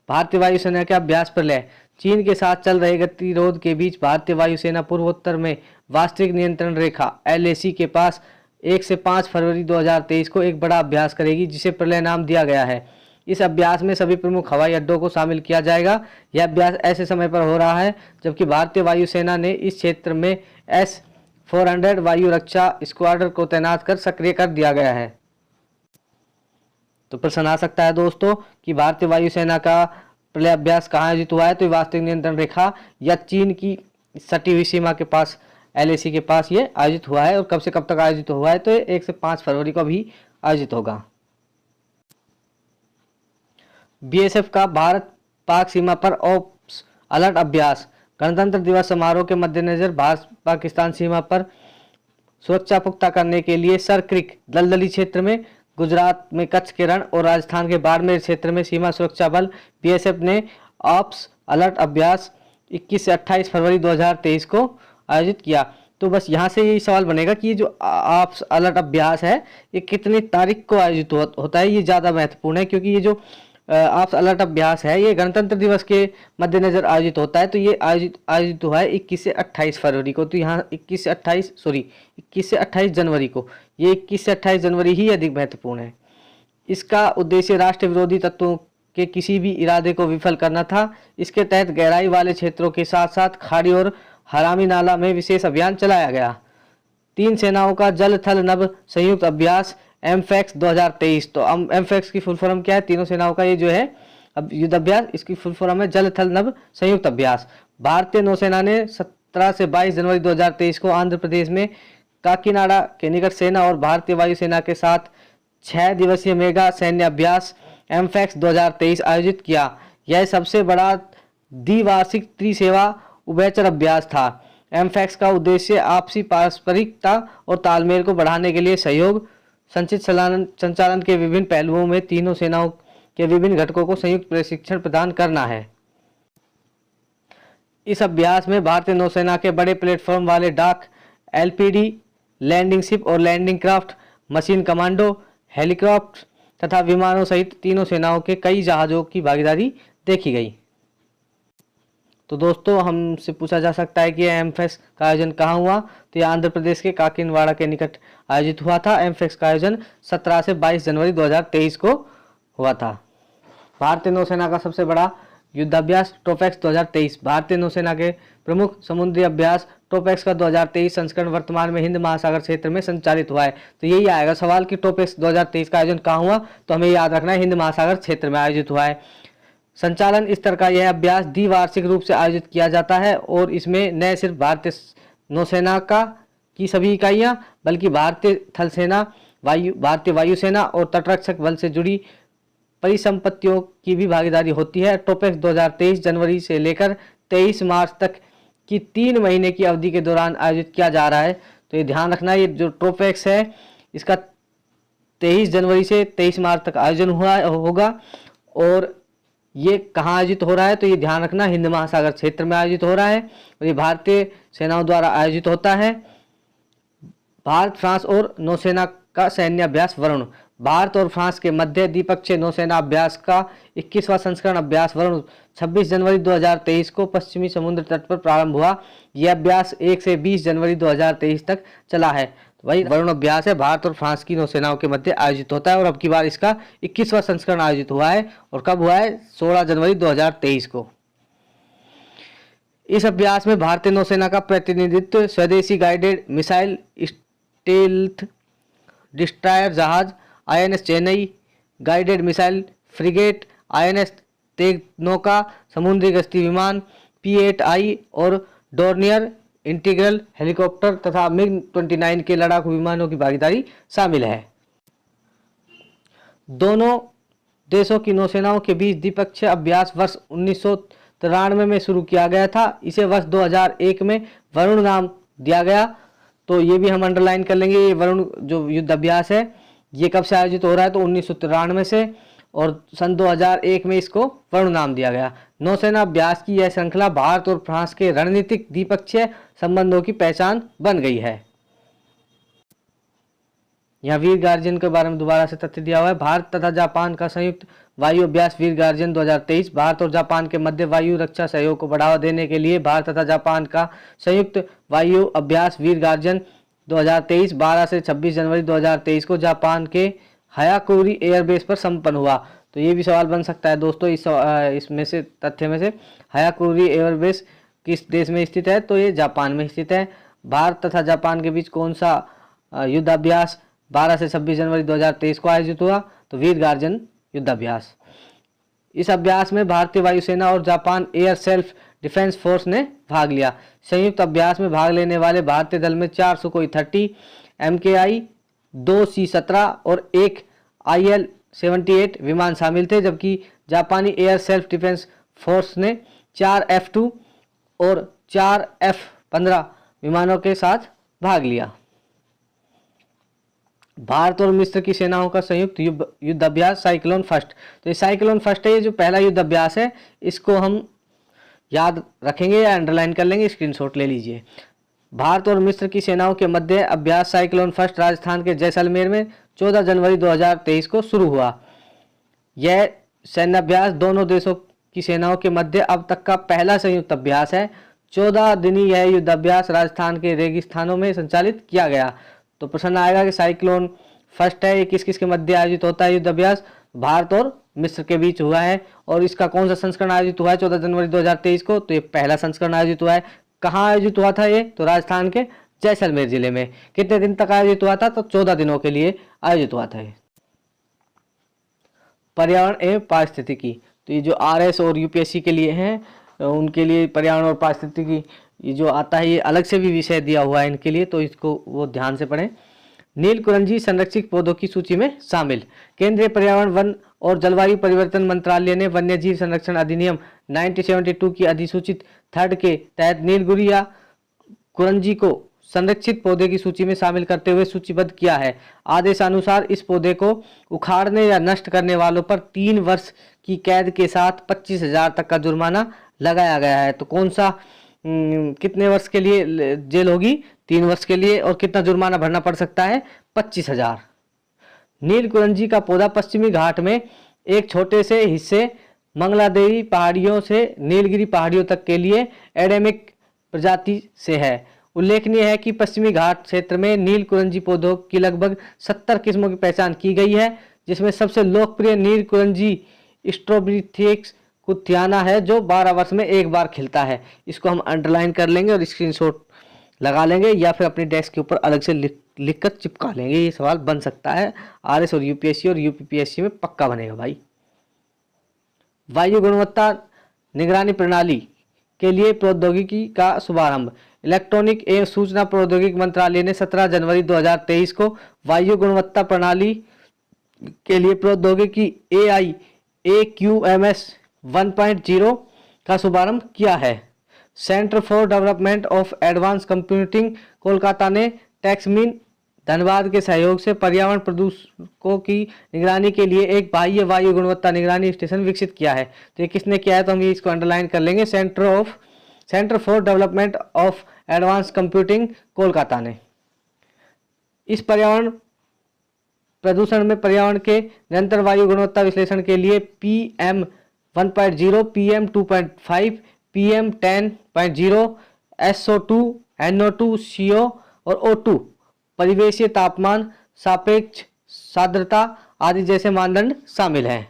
भारतीय वायुसेना के अभ्यास प्रलय। चीन के साथ चल रहे गतिरोध के बीच भारतीय वायुसेना पूर्वोत्तर में वास्तविक नियंत्रण रेखा LAC के पास 1 से 5 फरवरी 2023 को एक बड़ा अभ्यास करेगी, जिसे प्रलय नाम दिया गया है। इस अभ्यास में सभी प्रमुख हवाई अड्डों को शामिल किया जाएगा। यह अभ्यास ऐसे समय पर हो रहा है जबकि भारतीय वायुसेना ने इस क्षेत्र में S-400 वायु रक्षा स्क्वाड्रन को तैनात कर सक्रिय कर दिया गया है। तो प्रश्न आ सकता है दोस्तों कि भारतीय वायुसेना का प्रलय अभ्यास कहाँ आयोजित हुआ है? तो वास्तविक नियंत्रण रेखा या चीन की सटी हुई सीमा के पास LAC के पास ये आयोजित हुआ है। और कब से कब तक आयोजित हुआ है? तो 1 से 5 फरवरी को भी आयोजित होगा। BSF का भारत पाक सीमा पर ऑप्स अलर्ट अभ्यास। गणतंत्र दिवस समारोह के मद्देनजर भारत पाकिस्तान सीमा पर सुरक्षा पुख्ता करने के लिए सर क्रिक दलदली क्षेत्र में, गुजरात में कच्छ के रण और राजस्थान के बाड़मेर क्षेत्र में सीमा सुरक्षा बल BSF ने ऑप्स अलर्ट अभ्यास 21 से 28 फरवरी 2023 को आयोजित किया। तो बस यहाँ से यही सवाल बनेगा कि ये जो ऑप्स अलर्ट अभ्यास है ये कितनी तारीख को आयोजित होता है? ये ज़्यादा महत्वपूर्ण है क्योंकि ये जो ऑप्स अलर्ट अभ्यास है ये गणतंत्र दिवस के मद्देनजर आयोजित होता है। तो ये आयोजित हुआ है 21 से 28 फरवरी को। तो यहाँ 21 से 28 जनवरी को, ये 21 से 28 जनवरी ही अधिक महत्वपूर्ण है। इसका उद्देश्य राष्ट्र विरोधी तत्वों के किसी भी इरादे को विफल करना था। इसके तहत गहराई वाले क्षेत्रों के साथ साथ खाड़ी और हरामी नाला में विशेष अभियान चलाया गया। तीन सेनाओं का जल थल नभ संयुक्त अभ्यास एमफैक्स 2023। तो एमफैक्स की फुल फॉर्म क्या है? तीनों सेनाओं का ये जो है अब युद्ध अभ्यास, इसकी फुल फॉर्म है जल थल नभ संयुक्त अभ्यास। भारतीय नौसेना ने 17 से 22 जनवरी 2023 को आंध्र प्रदेश में काकीनाडा के निकट सेना और भारतीय वायुसेना के साथ 6 दिवसीय मेगा सैन्य अभ्यास एमफैक्स 2023 आयोजित किया। यह सबसे बड़ा द्विवार्षिक त्रिसेवा उभयचर अभ्यास था। एमफैक्स का उद्देश्य आपसी पारस्परिकता और तालमेल को बढ़ाने के लिए सहयोग, संचित संचालन के विभिन्न पहलुओं में तीनों सेनाओं के विभिन्न घटकों को संयुक्त प्रशिक्षण प्रदान करना है। इस अभ्यास में भारतीय नौसेना के बड़े प्लेटफॉर्म वाले डाक, एलपीडी, लैंडिंग शिप और landing craft, machine commando, helicopter तथा विमानों सहित तीनों सेनाओं के कई जहाजों की भागीदारी देखी गई। तो दोस्तों, हमसे पूछा जा सकता है कि एमफैक्स का आयोजन कहाँ हुआ? तो यह आंध्र प्रदेश के काकीनाडा के निकट आयोजित हुआ था। एमफैक्स का आयोजन 17 से 22 जनवरी 2023 को हुआ था। भारतीय नौसेना का सबसे बड़ा युद्धाभ्यास टोपैक्स 2023। भारतीय नौसेना के प्रमुख समुद्री अभ्यास टोपैक्स का 2023 संस्करण वर्तमान में हिंद महासागर क्षेत्र में संचालित हुआ है। तो यही आएगा सवाल कि टोपैक्स 2023 का आयोजन कहाँ हुआ? तो हमें याद रखना है हिंद महासागर क्षेत्र में आयोजित हुआ है। संचालन स्तर का यह अभ्यास द्विवार्षिक रूप से आयोजित किया जाता है और इसमें न सिर्फ भारतीय नौसेना की सभी इकाइयां बल्कि भारतीय थल सेना, भारतीय वायुसेना और तटरक्षक बल से जुड़ी परिसंपत्तियों की भी भागीदारी होती है। टोपैक्स 2023 जनवरी से लेकर 23 मार्च तक की 3 महीने की अवधि के दौरान आयोजित किया जा रहा है। तो ये ध्यान रखना, ये जो टोपैक्स है इसका 23 जनवरी से 23 मार्च तक आयोजन होगा। और ये कहाँ आयोजित हो रहा है? तो ये ध्यान रखना, हिंद महासागर क्षेत्र में आयोजित हो रहा है और ये भारतीय सेनाओं द्वारा आयोजित होता है। भारत, फ्रांस और नौसेना का सैन्य अभ्यास वरुण। भारत और फ्रांस के मध्य द्विपक्षीय नौसेना अभ्यास का 21वां संस्करण अभ्यास वरुण 26 जनवरी 2023 को पश्चिमी समुद्र तट पर प्रारंभ हुआ। यह अभ्यास 1 से 20 जनवरी 2023 तक चला है। तो वही वरुण अभ्यास है, भारत और फ्रांस की नौसेनाओं के मध्य आयोजित होता है और अब की बार इसका 21वां संस्करण आयोजित हुआ है। और कब हुआ है? 16 जनवरी 2023 को। इस अभ्यास में भारतीय नौसेना का प्रतिनिधित्व स्वदेशी गाइडेड मिसाइल स्टेल्थ डिस्ट्रॉयर जहाज INS Chennai, guided missile frigate INS तेगनौका, समुद्री गश्ती विमान P-8I और डोर्नियर इंटीग्रल हेलीकॉप्टर तथा MiG-29 के लड़ाकू विमानों की भागीदारी शामिल है। दोनों देशों की नौसेनाओं के बीच द्विपक्षीय अभ्यास वर्ष 1993 में शुरू किया गया था। इसे वर्ष 2001 में वरुण नाम दिया गया। तो ये भी हम अंडरलाइन कर लेंगे, ये वरुण जो युद्ध अभ्यास है ये कब से आयोजित हो रहा है? तो 1993 से, और सन 2001 में इसको वरुण नाम दिया गया। नौसेना अभ्यास की यह श्रृंखला भारत और फ्रांस के रणनीतिक द्विपक्षीय संबंधों की पहचान बन गई है। यहाँ वीर गार्जियन के बारे में दोबारा से तथ्य दिया हुआ है। भारत तथा जापान का संयुक्त वायु अभ्यास वीर गार्जियन 2023। भारत और जापान के मध्य वायु रक्षा सहयोग को बढ़ावा देने के लिए भारत तथा जापान का संयुक्त वायु अभ्यास वीर गार्जियन 2023 12 से 26 जनवरी 2023 को जापान के हायाकुरी एयरबेस पर संपन्न हुआ। तो ये भी सवाल बन सकता है दोस्तों इसमें से तथ्य में से, हायाकुरी एयरबेस किस देश में स्थित है? तो ये जापान में स्थित है। भारत तथा जापान के बीच कौन सा युद्धाभ्यास 12 से 26 जनवरी 2023 को आयोजित हुआ? तो वीर गार्जियन युद्धाभ्यास। इस अभ्यास में भारतीय वायुसेना और Japan air self defence force ने भाग लिया। संयुक्त अभ्यास में भाग लेने वाले भारतीय दल में 4 सुकोई 30 MKI, 2 C-17 और 1 IL-78 विमान शामिल थे, जबकि जापानी एयर सेल्फ डिफेंस फोर्स ने 4 F-2 और 4 F-15 विमानों के साथ भाग लिया। भारत और मिस्र की सेनाओं का संयुक्त युद्ध अभ्यास साइक्लोन फर्स्ट। तो ये साइक्लोन फर्स्ट है, ये जो पहला युद्ध अभ्यास है इसको हम याद रखेंगे या अंडरलाइन कर लेंगे, स्क्रीनशॉट ले लीजिए। भारत और मिस्र की सेनाओं के मध्य अभ्यास साइक्लोन फर्स्ट राजस्थान के जैसलमेर में 14 जनवरी 2023 को शुरू हुआ। यह सैन्य अभ्यास दोनों देशों की सेनाओं के मध्य अब तक का पहला संयुक्त अभ्यास है। 14 दिनी यह युद्ध अभ्यास राजस्थान के रेगिस्तानों में संचालित किया गया। तो प्रश्न आएगा कि साइक्लोन फर्स्ट है, ये किस किस के मध्य आयोजित होता है युद्ध अभ्यास? भारत और मिस्र के बीच हुआ है। और इसका कौन सा संस्करण आयोजित हुआ है 14 जनवरी 2023 को? तो ये पहला संस्करण आयोजित हुआ है। कहाँ आयोजित हुआ था ये? तो राजस्थान के
जैसलमेर जिले में। कितने दिन तक आयोजित हुआ था? तो 14 दिनों के लिए आयोजित हुआ था। पर्यावरण एवं पारिस्थितिकी, तो ये जो आरएस और यूपीएससी के लिए हैं उनके लिए पर्यावरण और पारिस्थितिकी ये जो आता है ये अलग से भी विषय दिया हुआ है इनके लिए, तो इसको वो ध्यान से पढ़ें। नीलकुरंजी संरक्षित पौधों की सूची में शामिल। केंद्रीय पर्यावरण वन और जलवायु परिवर्तन मंत्रालय ने वन्यजीव संरक्षण अधिनियम 1972 की अधिसूचित 3 के तहत नीलगिरी या कुरंजी को संरक्षित पौधे की सूची में शामिल करते हुए सूचीबद्ध किया है। आदेशानुसार इस पौधे को उखाड़ने या नष्ट करने वालों पर 3 वर्ष की कैद के साथ 25,000 तक का जुर्माना लगाया गया है। तो कौन सा कितने वर्ष के लिए जेल होगी? 3 वर्ष के लिए। और कितना जुर्माना भरना पड़ सकता है? 25,000। नीलकुरंजी का पौधा पश्चिमी घाट में एक छोटे से हिस्से मंगलादेवी पहाड़ियों से नीलगिरी पहाड़ियों तक के लिए एडेमिक प्रजाति से है। उल्लेखनीय है कि पश्चिमी घाट क्षेत्र में नीलकुरंजी पौधों की लगभग 70 किस्मों की पहचान की गई है, जिसमें सबसे लोकप्रिय नीलकुरंजी स्ट्रोबिथेक्स कुथियाना है जो 12 वर्ष में एक बार खिलता है। इसको हम अंडरलाइन कर लेंगे और स्क्रीनशॉट लगा लेंगे या फिर अपनी डेस्क के ऊपर अलग से लिख कर चिपका लेंगे। ये सवाल बन सकता है आरएस और यूपीएससी और यूपीपीएससी में पक्का बनेगा भाई। वायु गुणवत्ता निगरानी प्रणाली के लिए प्रौद्योगिकी का शुभारंभ। इलेक्ट्रॉनिक एवं सूचना प्रौद्योगिकी मंत्रालय ने 17 जनवरी 2023 को वायु गुणवत्ता प्रणाली के लिए प्रौद्योगिकी AI AQMS 1.0 का शुभारंभ किया है। Centre for development of advance computing Kolkata ने टैक्समीन धनबाद के सहयोग से पर्यावरण प्रदूषकों की निगरानी के लिए एक बाह्य वायु गुणवत्ता निगरानी स्टेशन विकसित किया है। तो ये किसने किया है? तो हम ये इसको अंडरलाइन कर लेंगे, centre for development of advance computing Kolkata ने। इस पर्यावरण प्रदूषण में पर्यावरण के निरंतर वायु गुणवत्ता विश्लेषण के लिए PM 1.0, PM 2.5, PM 10.0, SO2, NO2, CO और O2 परिवेशीय तापमान, सापेक्ष सान्द्रता आदि जैसे मानदंड शामिल हैं।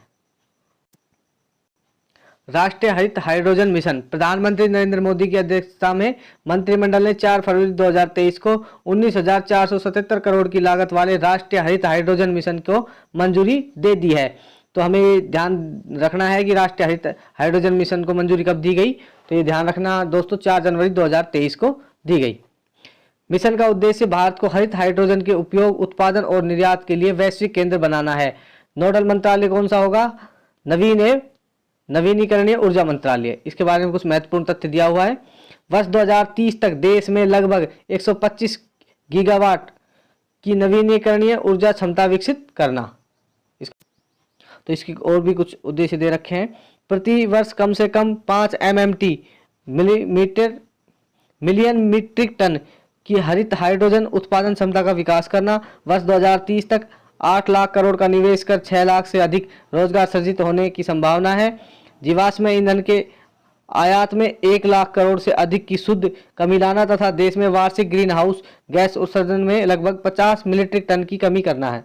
राष्ट्रीय हरित हाइड्रोजन मिशन। प्रधानमंत्री नरेंद्र मोदी की अध्यक्षता में मंत्रिमंडल ने 4 फरवरी 2023 को 19,477 करोड़ की लागत वाले राष्ट्रीय हरित हाइड्रोजन मिशन को मंजूरी दे दी है। तो हमें ध्यान रखना है कि राष्ट्रीय हरित हाइड्रोजन मिशन को मंजूरी कब दी गई? तो ये ध्यान रखना दोस्तों, 4 जनवरी 2023 को दी गई। मिशन का उद्देश्य भारत को हरित हाइड्रोजन के उपयोग, उत्पादन और निर्यात के लिए वैश्विक केंद्र बनाना है। नोडल मंत्रालय कौन सा होगा? नवीनीकरणीय ऊर्जा मंत्रालय। इसके बारे में कुछ महत्वपूर्ण तथ्य दिया हुआ है। वर्ष 2030 तक देश में लगभग 125 गीगावाट की नवीनीकरणीय ऊर्जा क्षमता विकसित करना। तो इसकी और भी कुछ उद्देश्य दे रखे हैं। प्रति वर्ष कम से कम 5 MMT मिलियन मीट्रिक टन की हरित हाइड्रोजन उत्पादन क्षमता का विकास करना। वर्ष 2030 तक 8 लाख करोड़ का निवेश कर 6 लाख से अधिक रोजगार सृजित होने की संभावना है। जीवाश्म ईंधन के आयात में 1 लाख करोड़ से अधिक की शुद्ध कमी लाना तथा देश में वार्षिक ग्रीन हाउस गैस उत्सर्जन में लगभग 50 मीट्रिक टन की कमी करना है।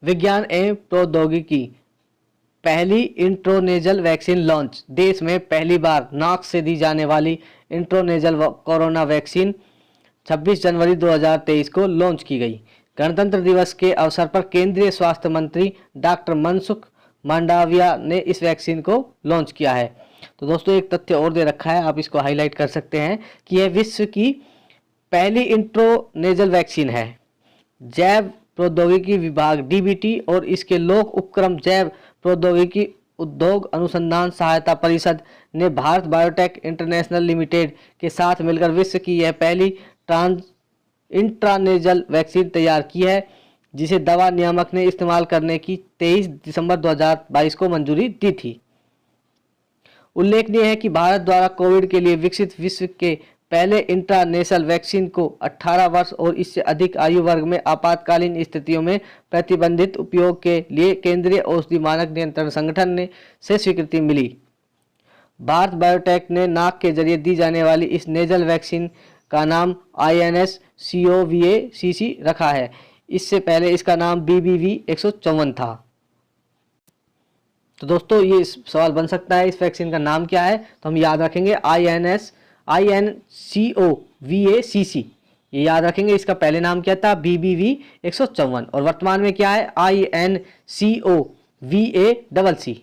विज्ञान एवं प्रौद्योगिकी। पहली इंट्रोनेजल वैक्सीन लॉन्च। देश में पहली बार नाक से दी जाने वाली इंट्रोनेजल कोरोना वैक्सीन 26 जनवरी 2023 को लॉन्च की गई। गणतंत्र दिवस के अवसर पर केंद्रीय स्वास्थ्य मंत्री डॉक्टर मनसुख मांडविया ने इस वैक्सीन को लॉन्च किया है। तो दोस्तों एक तथ्य और दे रखा है, आप इसको हाईलाइट कर सकते हैं कि यह विश्व की पहली इंट्रोनेजल वैक्सीन है। जैव प्रौद्योगिकी विभाग DBT और इसके लोक उपक्रम जैव प्रौद्योगिकी उद्योग अनुसंधान सहायता परिषद ने भारत बायोटेक इंटरनेशनल लिमिटेड के साथ मिलकर विश्व की यह पहली इंट्रानेजल वैक्सीन तैयार की है, जिसे दवा नियामक ने इस्तेमाल करने की 23 दिसंबर 2022 को मंजूरी दी थी। उल्लेखनीय है कि भारत द्वारा कोविड के लिए विकसित विश्व के पहले इंट्रानेशनल वैक्सीन को 18 वर्ष और इससे अधिक आयु वर्ग में आपातकालीन स्थितियों में प्रतिबंधित उपयोग के लिए केंद्रीय औषधि मानक नियंत्रण संगठन से स्वीकृति मिली। भारत बायोटेक ने नाक के जरिए दी जाने वाली इस नेजल वैक्सीन का नाम INS-CoVA-CC रखा है। इससे पहले इसका नाम BBV-154 था। तो दोस्तों ये सवाल बन सकता है इस वैक्सीन का नाम क्या है? तो हम याद रखेंगे INCOVACC, ये याद रखेंगे। इसका पहले नाम क्या था? BBV 154, और वर्तमान में क्या है? INCOVACC।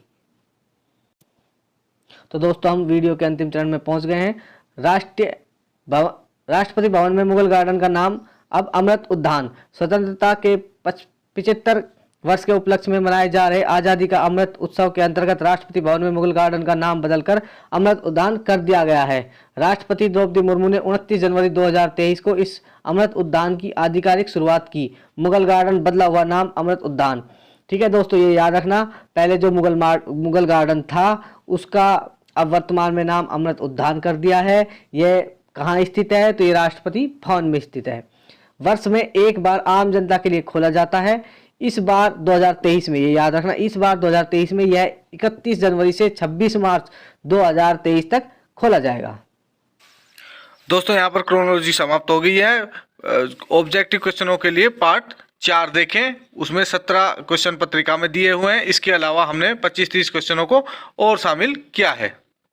तो दोस्तों हम वीडियो के अंतिम चरण में पहुंच गए हैं। राष्ट्रपति भवन में मुगल गार्डन का नाम अब अमृत उद्यान। स्वतंत्रता के 75 वर्ष के उपलक्ष्य में मनाए जा रहे आजादी का अमृत उत्सव के अंतर्गत राष्ट्रपति भवन में मुगल गार्डन का नाम बदलकर अमृत उद्यान कर दिया गया है। राष्ट्रपति द्रौपदी मुर्मू ने 29 जनवरी 2023 को इस अमृत उद्यान की आधिकारिक शुरुआत की। मुगल गार्डन बदला हुआ नाम अमृत उद्यान। ठीक है दोस्तों, ये याद रखना, पहले जो मुगल गार्डन था उसका अब वर्तमान में नाम अमृत उद्यान कर दिया है। यह कहाँ स्थित है? तो ये राष्ट्रपति भवन में स्थित है। वर्ष में एक बार आम जनता के लिए खोला जाता है। इस बार 2023 में, ये याद रखना, इस बार 2023 में यह 31 जनवरी से 26 मार्च 2023 तक खोला जाएगा।
दोस्तों यहाँ पर क्रोनोलॉजी समाप्त हो गई है। ऑब्जेक्टिव क्वेश्चनों के लिए पार्ट 4 देखें, उसमें 17 क्वेश्चन पत्रिका में दिए हुए हैं। इसके अलावा हमने 25-30 क्वेश्चनों को और शामिल किया है।